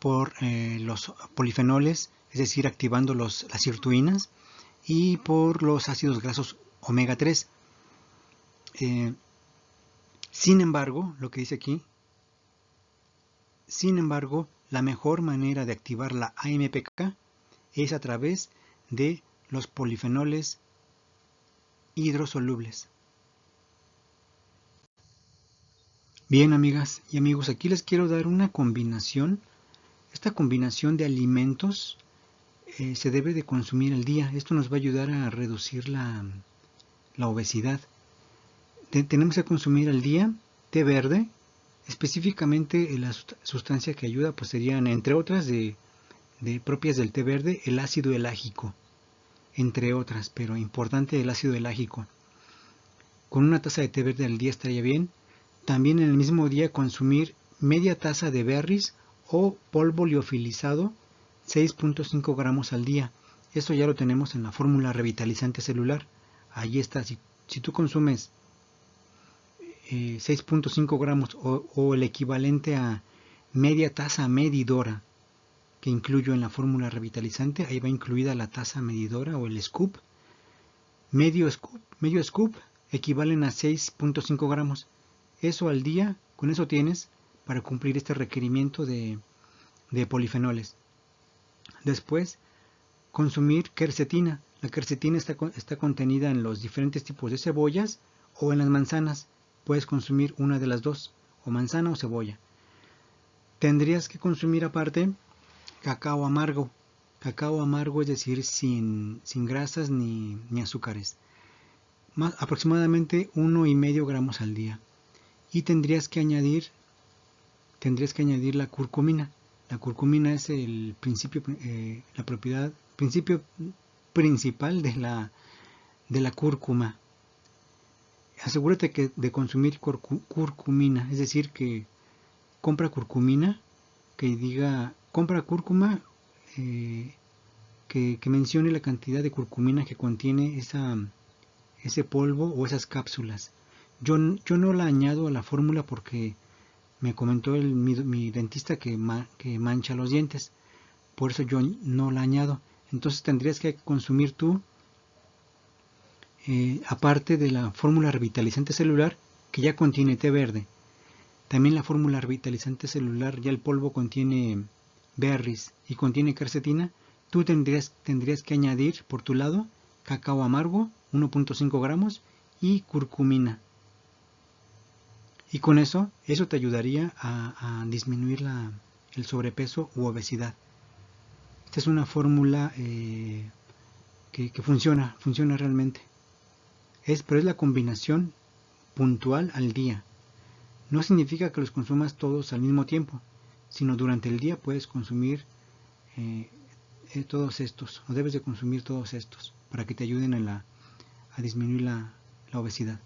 por los polifenoles, es decir, activando las sirtuinas, y por los ácidos grasos omega 3. Sin embargo, lo que dice aquí, la mejor manera de activar la AMPK es a través de los polifenoles hidrosolubles. Bien, amigas y amigos, aquí les quiero dar una combinación. Esta combinación de alimentos se debe de consumir al día. Esto nos va a ayudar a reducir la obesidad. Tenemos que consumir al día té verde. Específicamente la sustancia que ayuda pues serían, entre otras propias del té verde, el ácido elágico, entre otras, pero importante el ácido elágico. Con una taza de té verde al día estaría bien. También en el mismo día consumir media taza de berries o polvo liofilizado, 6.5 gramos al día. Eso ya lo tenemos en la fórmula revitalizante celular. Ahí está. Si tú consumes 6.5 gramos o el equivalente a media taza medidora que incluyo en la fórmula revitalizante, ahí va incluida la taza medidora o el scoop. Medio scoop equivalen a 6.5 gramos. Eso al día, con eso tienes para cumplir este requerimiento de polifenoles. Después, consumir quercetina. La quercetina está contenida en los diferentes tipos de cebollas o en las manzanas. Puedes consumir una de las dos, o manzana o cebolla. Tendrías que consumir aparte cacao amargo. Cacao amargo, es decir, sin grasas ni azúcares. Aproximadamente 1,5 gramos al día. Y tendrías que añadir la curcumina. La curcumina es el principio principal de la cúrcuma. Asegúrate de consumir curcumina, es decir, que compra curcumina, que diga, compra cúrcuma, que mencione la cantidad de curcumina que contiene ese polvo o esas cápsulas. Yo no la añado a la fórmula porque me comentó mi dentista que mancha los dientes. Por eso yo no la añado. Entonces tendrías que consumir tú, aparte de la fórmula revitalizante celular, que ya contiene té verde. También la fórmula revitalizante celular, ya el polvo contiene berries y contiene quercetina. Tú tendrías que añadir por tu lado cacao amargo, 1.5 gramos, y curcumina. Y con eso te ayudaría a disminuir el sobrepeso u obesidad. Esta es una fórmula que funciona realmente. Pero es la combinación puntual al día. No significa que los consumas todos al mismo tiempo, sino durante el día puedes consumir todos estos, o debes de consumir todos estos, para que te ayuden a disminuir la obesidad.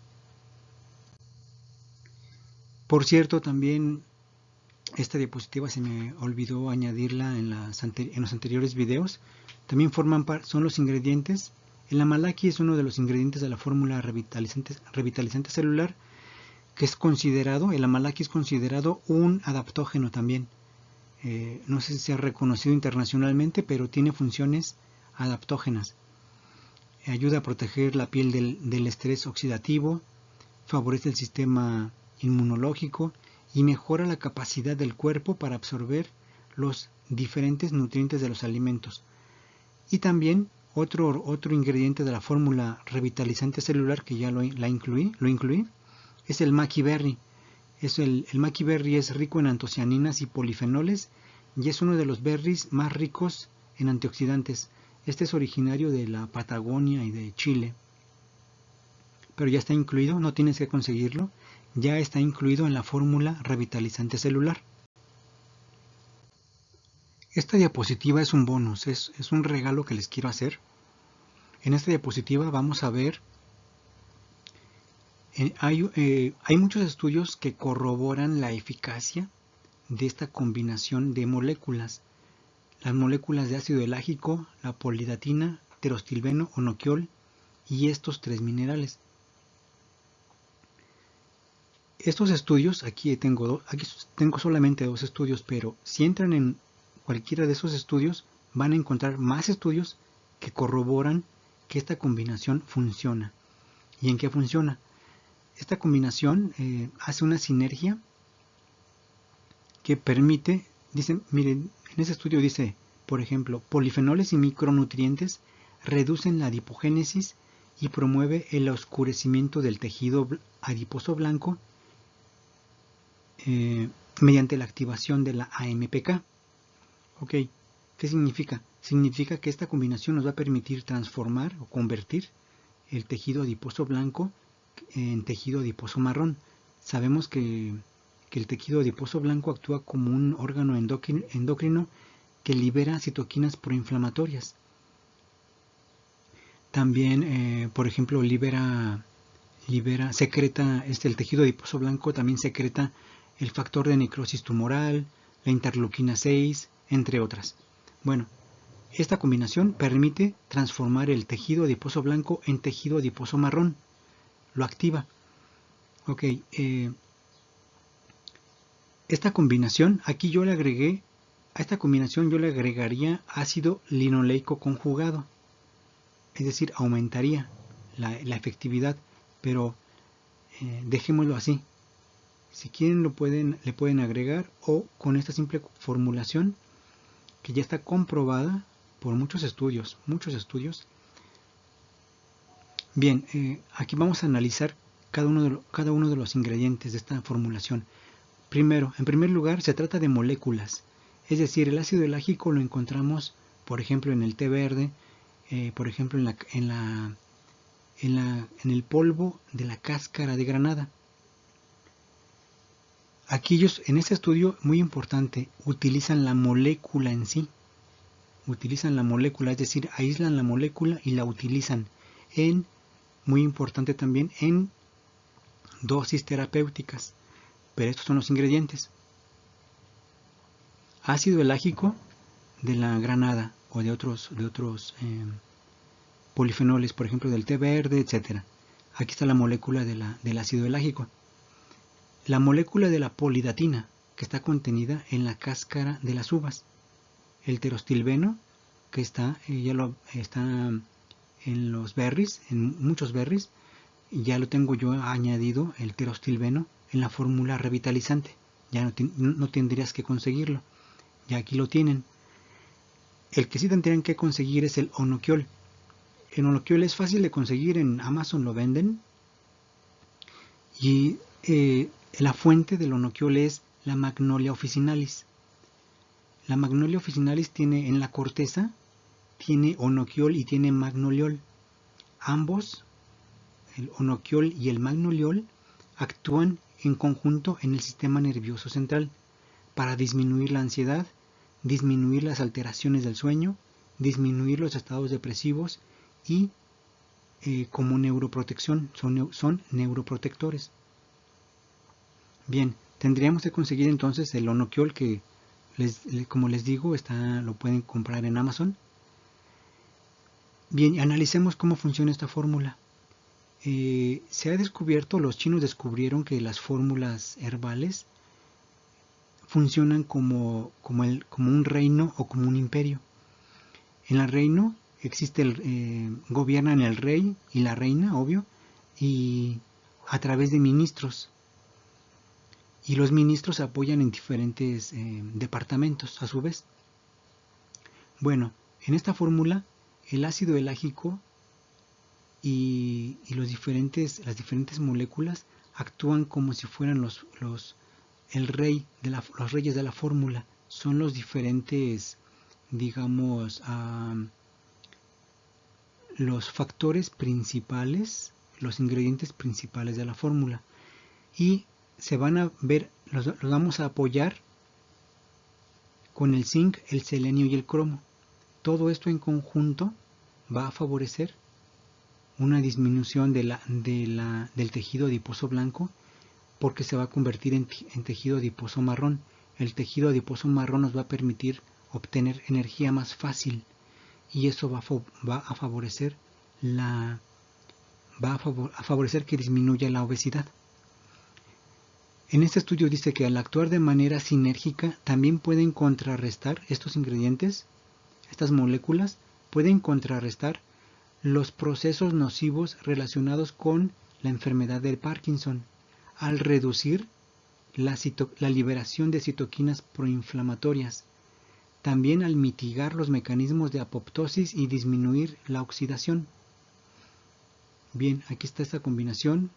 Por cierto, también esta diapositiva se me olvidó añadirla en los anteriores videos. También son los ingredientes. El amalaki es uno de los ingredientes de la fórmula revitalizante celular, que es considerado, el amalaki es considerado un adaptógeno también. No sé si se ha reconocido internacionalmente, pero tiene funciones adaptógenas. Ayuda a proteger la piel del estrés oxidativo, favorece el sistema inmunológico y mejora la capacidad del cuerpo para absorber los diferentes nutrientes de los alimentos. Y también otro ingrediente de la fórmula revitalizante celular que ya lo incluí, es el maqui berry. El maqui berry es rico en antocianinas y polifenoles y es uno de los berries más ricos en antioxidantes. Este es originario de la Patagonia y de Chile. Pero ya está incluido, no tienes que conseguirlo, ya está incluido en la fórmula revitalizante celular. Esta diapositiva es un bonus, es un regalo que les quiero hacer. En esta diapositiva vamos a ver, hay muchos estudios que corroboran la eficacia de esta combinación de moléculas. Las moléculas de ácido elágico, la polidatina, pterostilbeno, onoquiol y estos 3 minerales. Estos estudios, aquí tengo solamente 2 estudios, pero si entran en cualquiera de esos estudios, van a encontrar más estudios que corroboran que esta combinación funciona. ¿Y en qué funciona? Esta combinación hace una sinergia que permite, miren, en ese estudio dice, por ejemplo, polifenoles y micronutrientes reducen la adipogénesis y promueve el oscurecimiento del tejido adiposo blanco mediante la activación de la AMPK. Ok, ¿qué significa? Significa que esta combinación nos va a permitir transformar o convertir el tejido adiposo blanco en tejido adiposo marrón. Sabemos que el tejido adiposo blanco actúa como un órgano endocrino que libera citoquinas proinflamatorias. También, por ejemplo, secreta, el tejido adiposo blanco también secreta el factor de necrosis tumoral, la interleuquina 6, entre otras. Bueno, esta combinación permite transformar el tejido adiposo blanco en tejido adiposo marrón. Lo activa. Ok, esta combinación, aquí yo le agregué, a esta combinación yo le agregaría ácido linoleico conjugado. Es decir, aumentaría la efectividad, pero dejémoslo así. Si quieren le pueden agregar, o con esta simple formulación que ya está comprobada por muchos estudios. Bien, aquí vamos a analizar cada uno de los ingredientes de esta formulación. Primero, en primer lugar, se trata de moléculas. Es decir, el ácido elágico lo encontramos, por ejemplo, en el té verde, por ejemplo, en el polvo de la cáscara de granada. Aquí ellos, en este estudio, muy importante, utilizan la molécula en sí. Utilizan la molécula, es decir, aíslan la molécula y la utilizan muy importante también, en dosis terapéuticas. Pero estos son los ingredientes. Ácido elágico de la granada o de otros polifenoles, por ejemplo, del té verde, etc. Aquí está la molécula del ácido elágico. La molécula de la polidatina, que está contenida en la cáscara de las uvas. El pterostilbeno, que está en los berries, en muchos berries. Ya lo tengo yo añadido, el pterostilbeno, en la fórmula revitalizante. Ya no tendrías que conseguirlo. Ya aquí lo tienen. El que sí tendrían que conseguir es el onoquiol. El onoquiol es fácil de conseguir, en Amazon lo venden. Y la fuente del onoquiol es la Magnolia officinalis. La Magnolia officinalis tiene en la corteza, tiene onoquiol y tiene magnoliol. Ambos, el onoquiol y el magnoliol, actúan en conjunto en el sistema nervioso central para disminuir la ansiedad, disminuir las alteraciones del sueño, disminuir los estados depresivos y como neuroprotección, son neuroprotectores. Bien, Tendríamos que conseguir entonces el Onoquiol que, como les digo, lo pueden comprar en Amazon. Bien, analicemos cómo funciona esta fórmula. Se ha descubierto, los chinos descubrieron que las fórmulas herbales funcionan como un reino o como un imperio. En el reino gobiernan el rey y la reina, obvio, y a través de ministros. Y los ministros apoyan en diferentes departamentos a su vez. Bueno, en esta fórmula el ácido elágico y las diferentes moléculas actúan como si fueran los reyes de la fórmula. Son los diferentes, digamos, los factores principales, los ingredientes principales de la fórmula. Y se van a ver, los vamos a apoyar con el zinc, el selenio y el cromo. Todo esto en conjunto va a favorecer una disminución del tejido adiposo blanco, porque se va a convertir en tejido adiposo marrón. El tejido adiposo marrón nos va a permitir obtener energía más fácil, y eso va a favorecer que disminuya la obesidad. En este estudio dice que al actuar de manera sinérgica también pueden contrarrestar estos ingredientes, estas moléculas pueden contrarrestar los procesos nocivos relacionados con la enfermedad del Parkinson, al reducir la liberación de citoquinas proinflamatorias, también al mitigar los mecanismos de apoptosis y disminuir la oxidación. Bien, aquí está esta combinación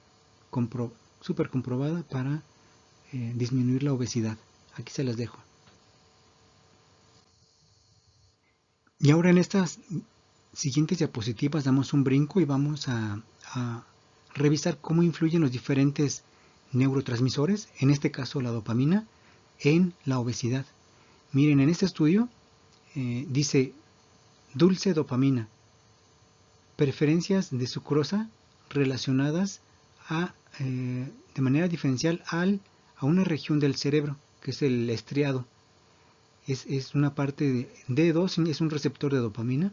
súper comprobada para disminuir la obesidad. Aquí se las dejo. Y ahora en estas siguientes diapositivas damos un brinco y vamos a revisar cómo influyen los diferentes neurotransmisores, en este caso la dopamina, en la obesidad. Miren, en este estudio dice dulce dopamina, preferencias de sucrosa relacionadas de manera diferencial a una región del cerebro, que es el estriado. Es una parte de D2, es un receptor de dopamina,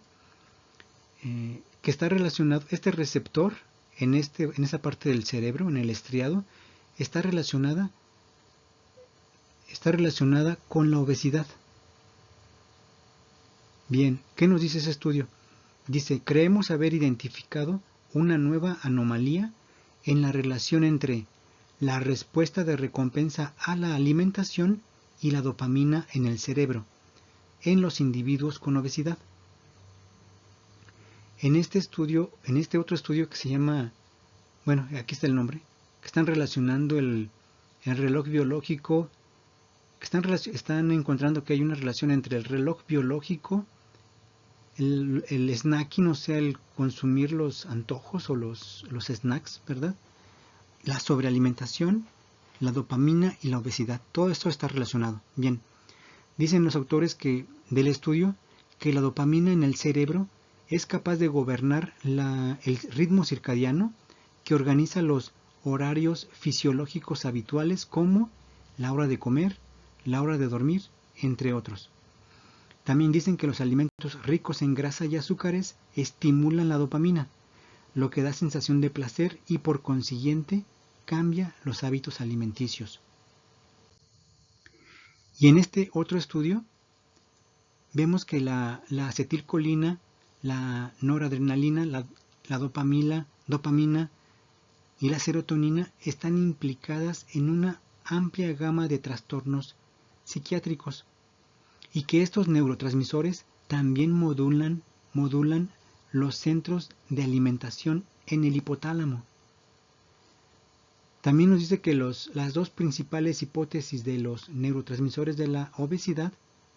que está relacionado, este receptor en esa parte del cerebro, en el estriado, está relacionada con la obesidad. Bien, ¿qué nos dice ese estudio? Dice, creemos haber identificado una nueva anomalía en la relación entre la respuesta de recompensa a la alimentación y la dopamina en el cerebro, en los individuos con obesidad. En este otro estudio que se llama, bueno, aquí está el nombre, que están relacionando el reloj biológico, están encontrando que hay una relación entre el reloj biológico, el snacking, o sea, el consumir los antojos o los snacks, ¿verdad? La sobrealimentación, la dopamina y la obesidad. Todo esto está relacionado. Bien, dicen los autores del estudio que la dopamina en el cerebro es capaz de gobernar el ritmo circadiano que organiza los horarios fisiológicos habituales, como la hora de comer, la hora de dormir, entre otros. También dicen que los alimentos ricos en grasa y azúcares estimulan la dopamina, lo que da sensación de placer y por consiguiente cambia los hábitos alimenticios. Y en este otro estudio vemos que la acetilcolina, la noradrenalina, la dopamina y la serotonina están implicadas en una amplia gama de trastornos psiquiátricos, y que estos neurotransmisores también modulan los centros de alimentación en el hipotálamo. También nos dice que las dos principales hipótesis de los neurotransmisores de la obesidad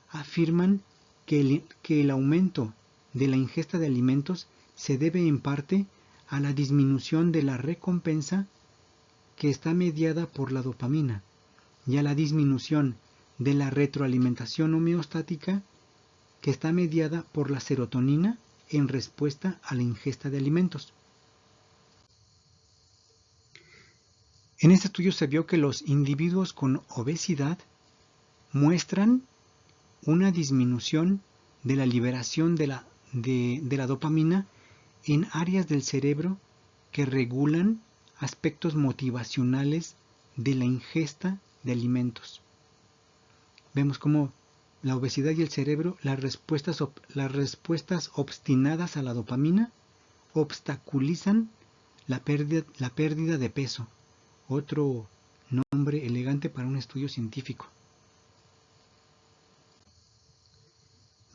afirman que el aumento de la ingesta de alimentos se debe en parte a la disminución de la recompensa, que está mediada por la dopamina, y a la disminución de la retroalimentación homeostática, que está mediada por la serotonina en respuesta a la ingesta de alimentos. En este estudio se vio que los individuos con obesidad muestran una disminución de la liberación de la dopamina en áreas del cerebro que regulan aspectos motivacionales de la ingesta de alimentos. Vemos cómo la obesidad y el cerebro, las respuestas obstinadas a la dopamina, obstaculizan la pérdida de peso. Otro nombre elegante para un estudio científico.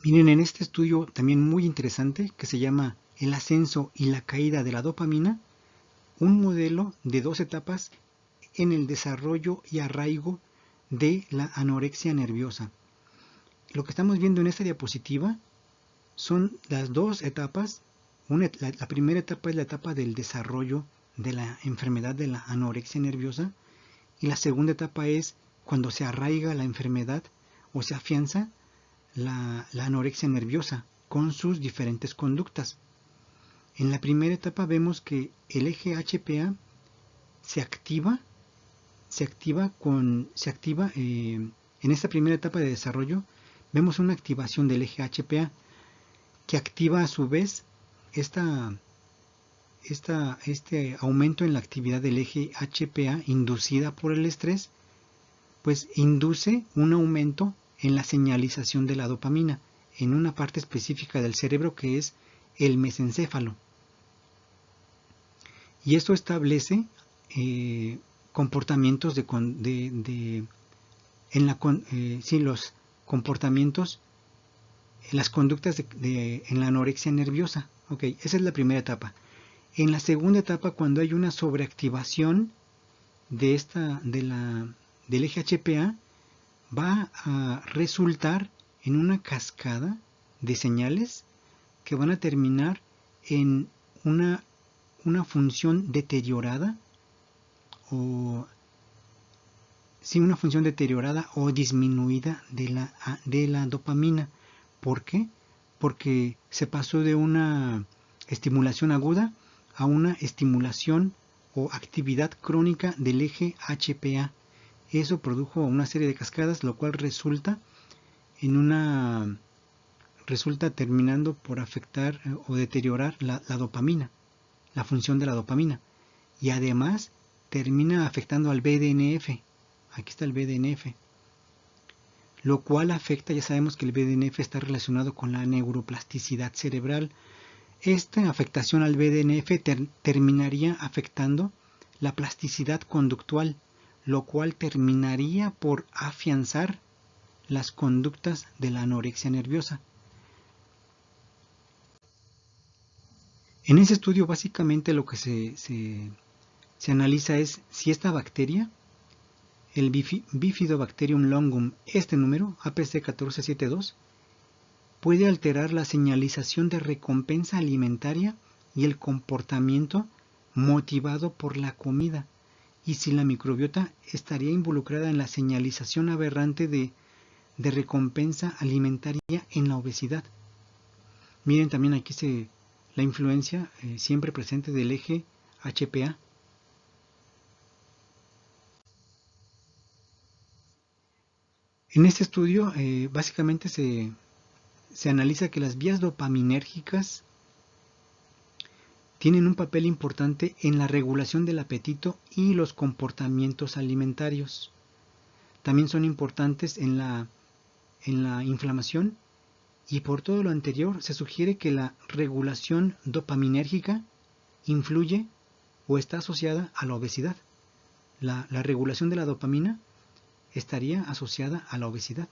Miren, en este estudio también muy interesante, que se llama El ascenso y la caída de la dopamina, un modelo de 2 etapas en el desarrollo y arraigo de la anorexia nerviosa. Lo que estamos viendo en esta diapositiva son las 2 etapas. La primera etapa es la etapa del desarrollo de la enfermedad de la anorexia nerviosa, y la segunda etapa es cuando se arraiga la enfermedad o se afianza la anorexia nerviosa con sus diferentes conductas. En la primera etapa vemos que el eje HPA se activa en esta primera etapa de desarrollo. Vemos una activación del eje HPA que activa a su vez este aumento en la actividad del eje HPA inducida por el estrés, pues induce un aumento en la señalización de la dopamina en una parte específica del cerebro que es el mesencéfalo. Y esto establece comportamientos los comportamientos, las conductas en la anorexia nerviosa. Okay, esa es la primera etapa. En la segunda etapa, cuando hay una sobreactivación del eje HPA, va a resultar en una cascada de señales que van a terminar en una función deteriorada o disminuida de la dopamina. ¿Por qué? Porque se pasó de una estimulación aguda a una estimulación o actividad crónica del eje HPA. Eso produjo una serie de cascadas, lo cual resulta terminando por afectar o deteriorar la dopamina, la función de la dopamina, y además termina afectando al BDNF. Aquí está el BDNF, lo cual afecta, ya sabemos que el BDNF está relacionado con la neuroplasticidad cerebral. Esta afectación al BDNF terminaría afectando la plasticidad conductual, lo cual terminaría por afianzar las conductas de la anorexia nerviosa. En ese estudio básicamente lo que se analiza es si esta bacteria, el Bifidobacterium longum, este número, APC1472, puede alterar la señalización de recompensa alimentaria y el comportamiento motivado por la comida, y si la microbiota estaría involucrada en la señalización aberrante de recompensa alimentaria en la obesidad. Miren también aquí la influencia siempre presente del eje HPA. En este estudio básicamente se analiza que las vías dopaminérgicas tienen un papel importante en la regulación del apetito y los comportamientos alimentarios. También son importantes en la inflamación, y por todo lo anterior se sugiere que la regulación dopaminérgica influye o está asociada a la obesidad. La regulación de la dopamina estaría asociada a la obesidad.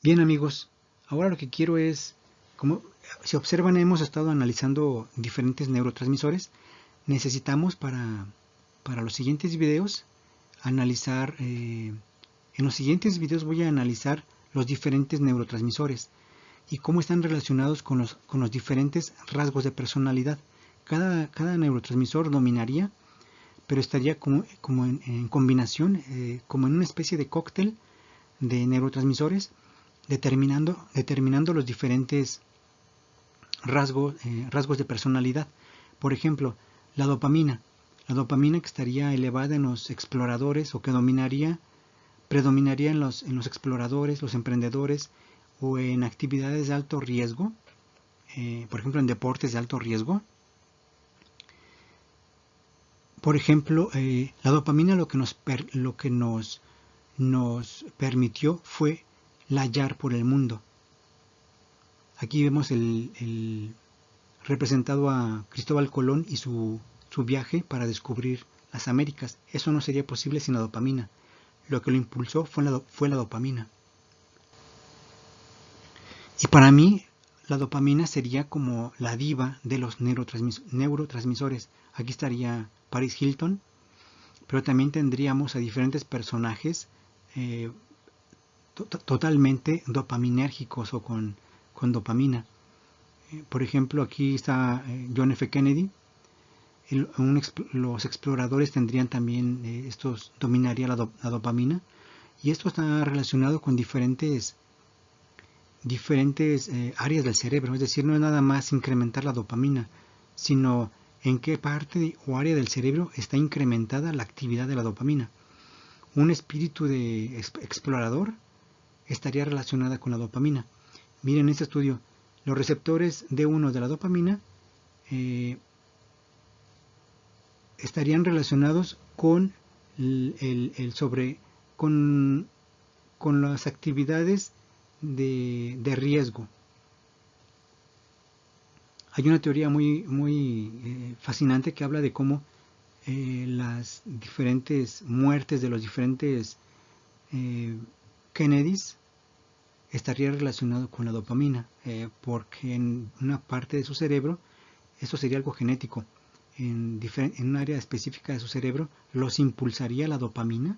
Bien amigos, ahora lo que quiero es, como si observan, hemos estado analizando diferentes neurotransmisores. Necesitamos para los siguientes videos analizar, en los siguientes videos voy a analizar los diferentes neurotransmisores y cómo están relacionados con los diferentes rasgos de personalidad. Cada neurotransmisor dominaría, pero estaría como en combinación, como en una especie de cóctel de neurotransmisores, determinando los diferentes rasgos de personalidad. Por ejemplo, la dopamina que estaría elevada en los exploradores o que predominaría en los exploradores, los emprendedores o en actividades de alto riesgo, por ejemplo en deportes de alto riesgo. Por ejemplo, la dopamina lo que nos permitió fue layar por el mundo. Aquí vemos representado a Cristóbal Colón y su viaje para descubrir las Américas. Eso no sería posible sin la dopamina. Lo que lo impulsó fue la dopamina. Y para mí, la dopamina sería como la diva de los neurotransmisores. Aquí estaría Paris Hilton, pero también tendríamos a diferentes personajes totalmente dopaminérgicos o con dopamina. Por ejemplo, aquí está John F. Kennedy. Los exploradores tendrían también, dominaría la dopamina, y esto está relacionado con diferentes áreas del cerebro. Es decir, no es nada más incrementar la dopamina, sino en qué parte o área del cerebro está incrementada la actividad de la dopamina. Un espíritu de explorador estaría relacionada con la dopamina. Miren este estudio, los receptores D1 de la dopamina estarían relacionados con con las actividades de riesgo. Hay una teoría muy fascinante que habla de cómo las diferentes muertes de los diferentes Kennedys estaría relacionado con la dopamina, porque en una parte de su cerebro, esto sería algo genético, en un área específica de su cerebro los impulsaría la dopamina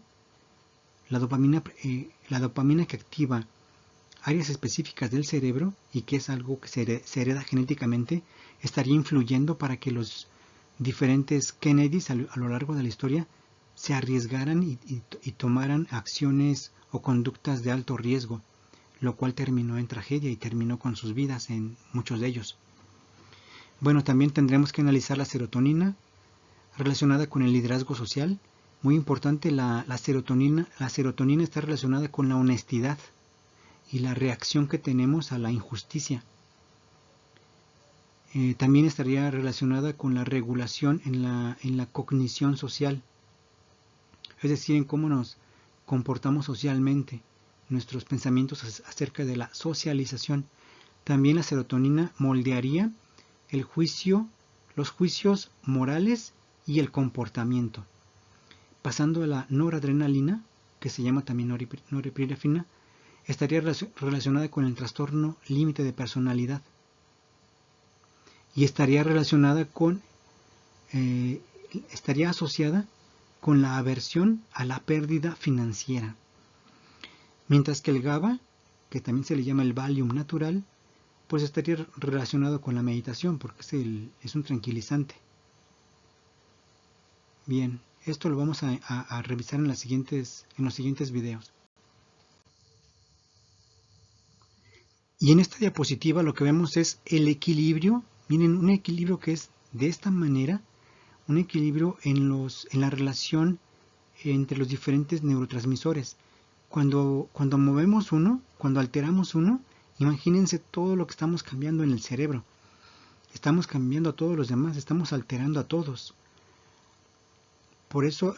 que activa áreas específicas del cerebro y que es algo que se hereda genéticamente, estaría influyendo para que los diferentes Kennedys a lo largo de la historia se arriesgaran y tomaran acciones o conductas de alto riesgo, lo cual terminó en tragedia y terminó con sus vidas en muchos de ellos. Bueno, también tendremos que analizar la serotonina relacionada con el liderazgo social. Muy importante, la serotonina está relacionada con la honestidad y la reacción que tenemos a la injusticia. También estaría relacionada con la regulación en la cognición social, es decir, en cómo nos comportamos socialmente, nuestros pensamientos acerca de la socialización. También la serotonina moldearía los juicios morales y el comportamiento. Pasando a la noradrenalina, que se llama también norepinefrina, estaría relacionada con el trastorno límite de personalidad y estaría asociada con la aversión a la pérdida financiera. Mientras que el GABA, que también se le llama el Valium natural, pues estaría relacionado con la meditación, porque es un tranquilizante. Bien, esto lo vamos a revisar en los siguientes videos. Y en esta diapositiva lo que vemos es el equilibrio. Miren, un equilibrio que es de esta manera, un equilibrio en la relación entre los diferentes neurotransmisores. Cuando movemos uno, cuando alteramos uno, imagínense todo lo que estamos cambiando en el cerebro. Estamos cambiando a todos los demás, estamos alterando a todos. Por eso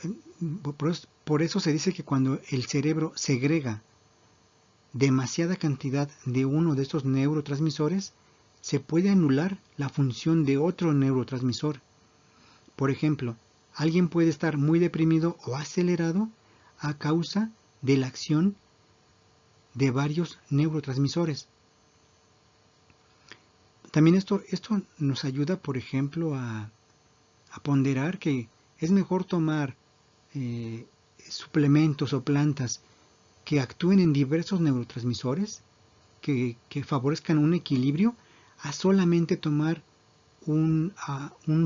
se dice que cuando el cerebro segrega demasiada cantidad de uno de estos neurotransmisores, se puede anular la función de otro neurotransmisor. Por ejemplo, alguien puede estar muy deprimido o acelerado a causa de la acción de varios neurotransmisores. También esto nos ayuda, por ejemplo, a ponderar que es mejor tomar suplementos o plantas que actúen en diversos neurotransmisores, que favorezcan un equilibrio, a solamente tomar un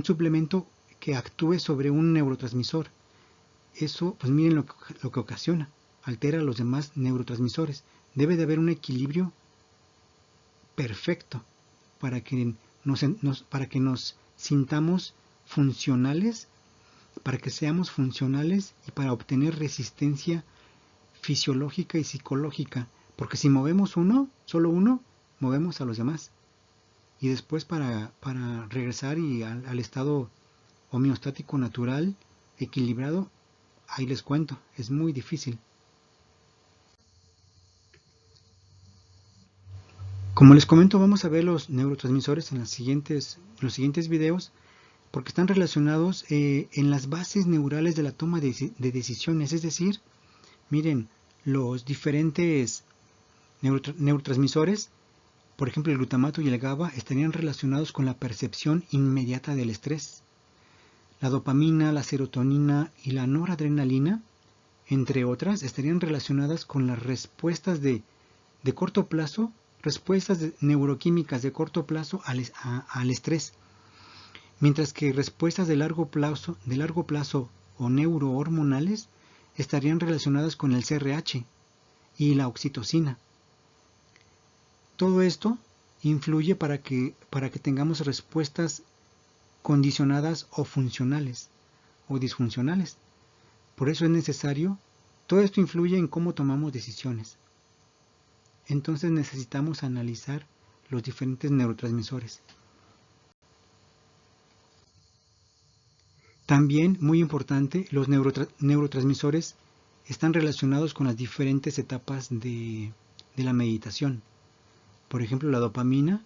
suplemento que actúe sobre un neurotransmisor. Eso, pues miren lo que ocasiona, altera a los demás neurotransmisores. Debe de haber un equilibrio perfecto para que para que nos sintamos funcionales, para que seamos funcionales y para obtener resistencia fisiológica y psicológica. Porque si movemos solo uno, movemos a los demás. Y después para regresar al estado homeostático natural, equilibrado, ahí les cuento, es muy difícil. Como les comento, vamos a ver los neurotransmisores en los siguientes videos, porque están relacionados en las bases neurales de la toma de decisiones. Es decir, miren, los diferentes neurotransmisores, por ejemplo el glutamato y el GABA, estarían relacionados con la percepción inmediata del estrés. La dopamina, la serotonina y la noradrenalina, entre otras, estarían relacionadas con las respuestas de corto plazo, respuestas neuroquímicas de corto plazo al estrés, mientras que respuestas de largo plazo o neurohormonales estarían relacionadas con el CRH y la oxitocina. Todo esto influye para que tengamos respuestas condicionadas o funcionales o disfuncionales. Por eso es necesario, todo esto influye en cómo tomamos decisiones. Entonces necesitamos analizar los diferentes neurotransmisores. También, muy importante, los neurotransmisores están relacionados con las diferentes etapas de la meditación. Por ejemplo, la dopamina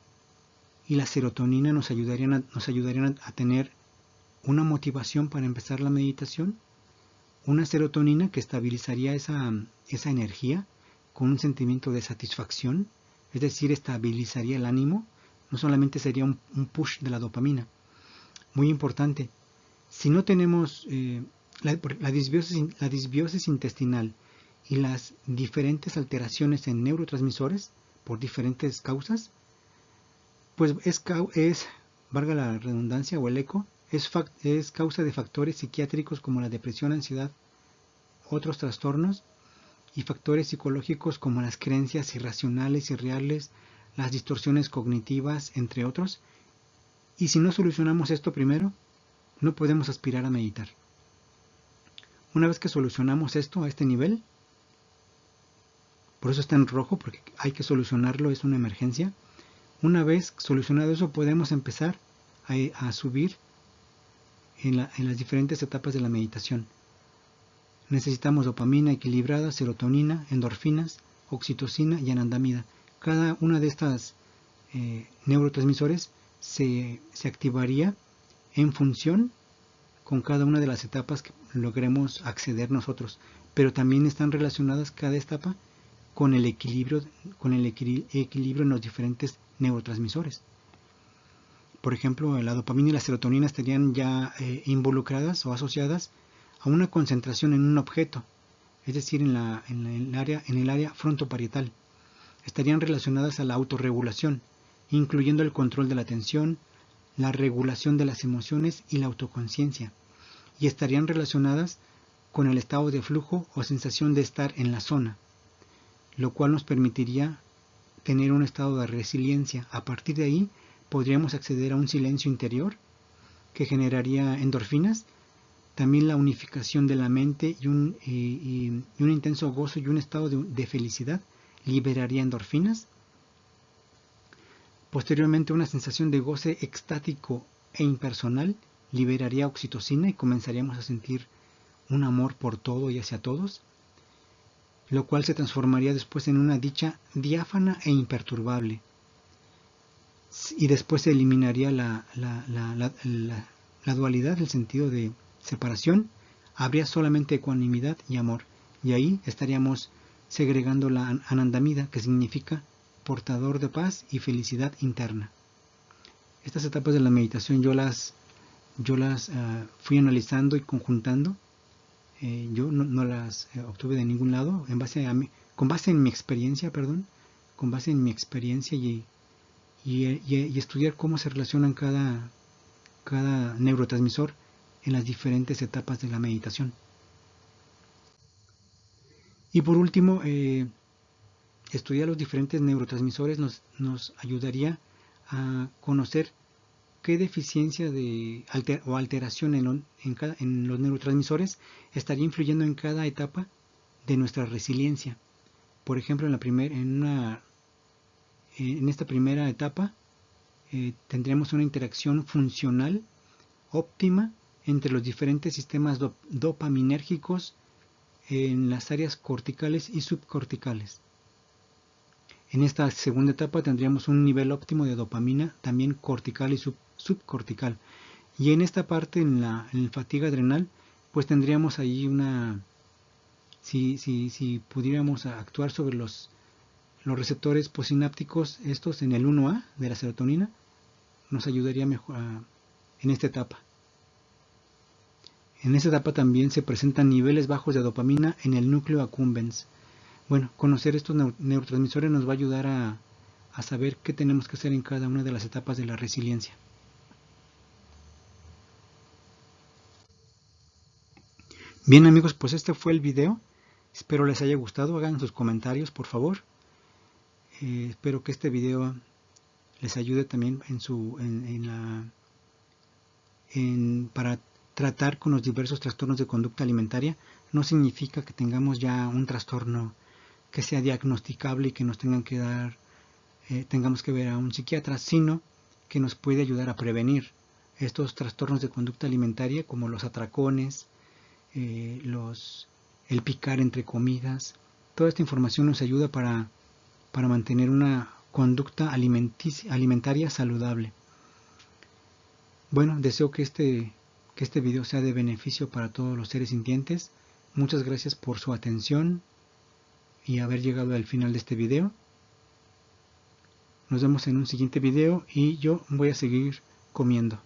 y la serotonina nos ayudarían a tener una motivación para empezar la meditación, una serotonina que estabilizaría esa energía con un sentimiento de satisfacción, es decir, estabilizaría el ánimo, no solamente sería un push de la dopamina. Muy importante, si no tenemos la disbiosis intestinal y las diferentes alteraciones en neurotransmisores por diferentes causas, pues valga la redundancia o el eco, es causa de factores psiquiátricos como la depresión, ansiedad, otros trastornos, y factores psicológicos como las creencias irracionales y reales, las distorsiones cognitivas, entre otros. Y si no solucionamos esto primero, no podemos aspirar a meditar. Una vez que solucionamos esto a este nivel, por eso está en rojo, porque hay que solucionarlo, es una emergencia. Una vez solucionado eso, podemos empezar a subir en las diferentes etapas de la meditación. Necesitamos dopamina equilibrada, serotonina, endorfinas, oxitocina y anandamida. Cada una de estas neurotransmisores se activaría en función con cada una de las etapas que logremos acceder nosotros, pero también están relacionadas cada etapa con el equilibrio en los diferentes neurotransmisores. Por ejemplo, la dopamina y la serotonina estarían ya involucradas o asociadas a una concentración en un objeto, es decir, en el área frontoparietal. Estarían relacionadas a la autorregulación, incluyendo el control de la atención, la regulación de las emociones y la autoconciencia, y estarían relacionadas con el estado de flujo o sensación de estar en la zona, lo cual nos permitiría tener un estado de resiliencia. A partir de ahí podríamos acceder a un silencio interior que generaría endorfinas, también la unificación de la mente y un intenso gozo y un estado de felicidad liberaría endorfinas. Posteriormente, una sensación de goce extático e impersonal liberaría oxitocina y comenzaríamos a sentir un amor por todo y hacia todos, lo cual se transformaría después en una dicha diáfana e imperturbable. Y después se eliminaría la dualidad, el sentido de separación, habría solamente ecuanimidad y amor, y ahí estaríamos segregando la anandamida, que significa portador de paz y felicidad interna. Estas etapas de la meditación yo las fui analizando y conjuntando. Yo no las obtuve de ningún lado, con base en mi experiencia y estudiar cómo se relacionan cada neurotransmisor en las diferentes etapas de la meditación. Y por último, estudiar los diferentes neurotransmisores nos ayudaría a conocer qué deficiencia o alteración en los neurotransmisores estaría influyendo en cada etapa de nuestra resiliencia. Por ejemplo, en esta primera etapa tendríamos una interacción funcional óptima entre los diferentes sistemas dopaminérgicos en las áreas corticales y subcorticales. En esta segunda etapa tendríamos un nivel óptimo de dopamina también cortical y subcortical. Y en esta parte, en la fatiga adrenal, pues tendríamos ahí si pudiéramos actuar sobre los receptores posinápticos, estos en el 1A de la serotonina, nos ayudaría mejor en esta etapa. En esta etapa también se presentan niveles bajos de dopamina en el núcleo accumbens. Bueno, conocer estos neurotransmisores nos va a ayudar a saber qué tenemos que hacer en cada una de las etapas de la resiliencia. Bien amigos, pues este fue el video. Espero les haya gustado. Hagan sus comentarios, por favor. Espero que este video les ayude también para tratar con los diversos trastornos de conducta alimentaria. No significa que tengamos ya un trastorno que sea diagnosticable y que nos tengamos que ver a un psiquiatra, sino que nos puede ayudar a prevenir estos trastornos de conducta alimentaria como los atracones, el picar entre comidas. Toda esta información nos ayuda para mantener una conducta alimentaria saludable. Bueno, deseo que este video sea de beneficio para todos los seres sintientes. Muchas gracias por su atención y haber llegado al final de este video. Nos vemos en un siguiente video y yo voy a seguir comiendo.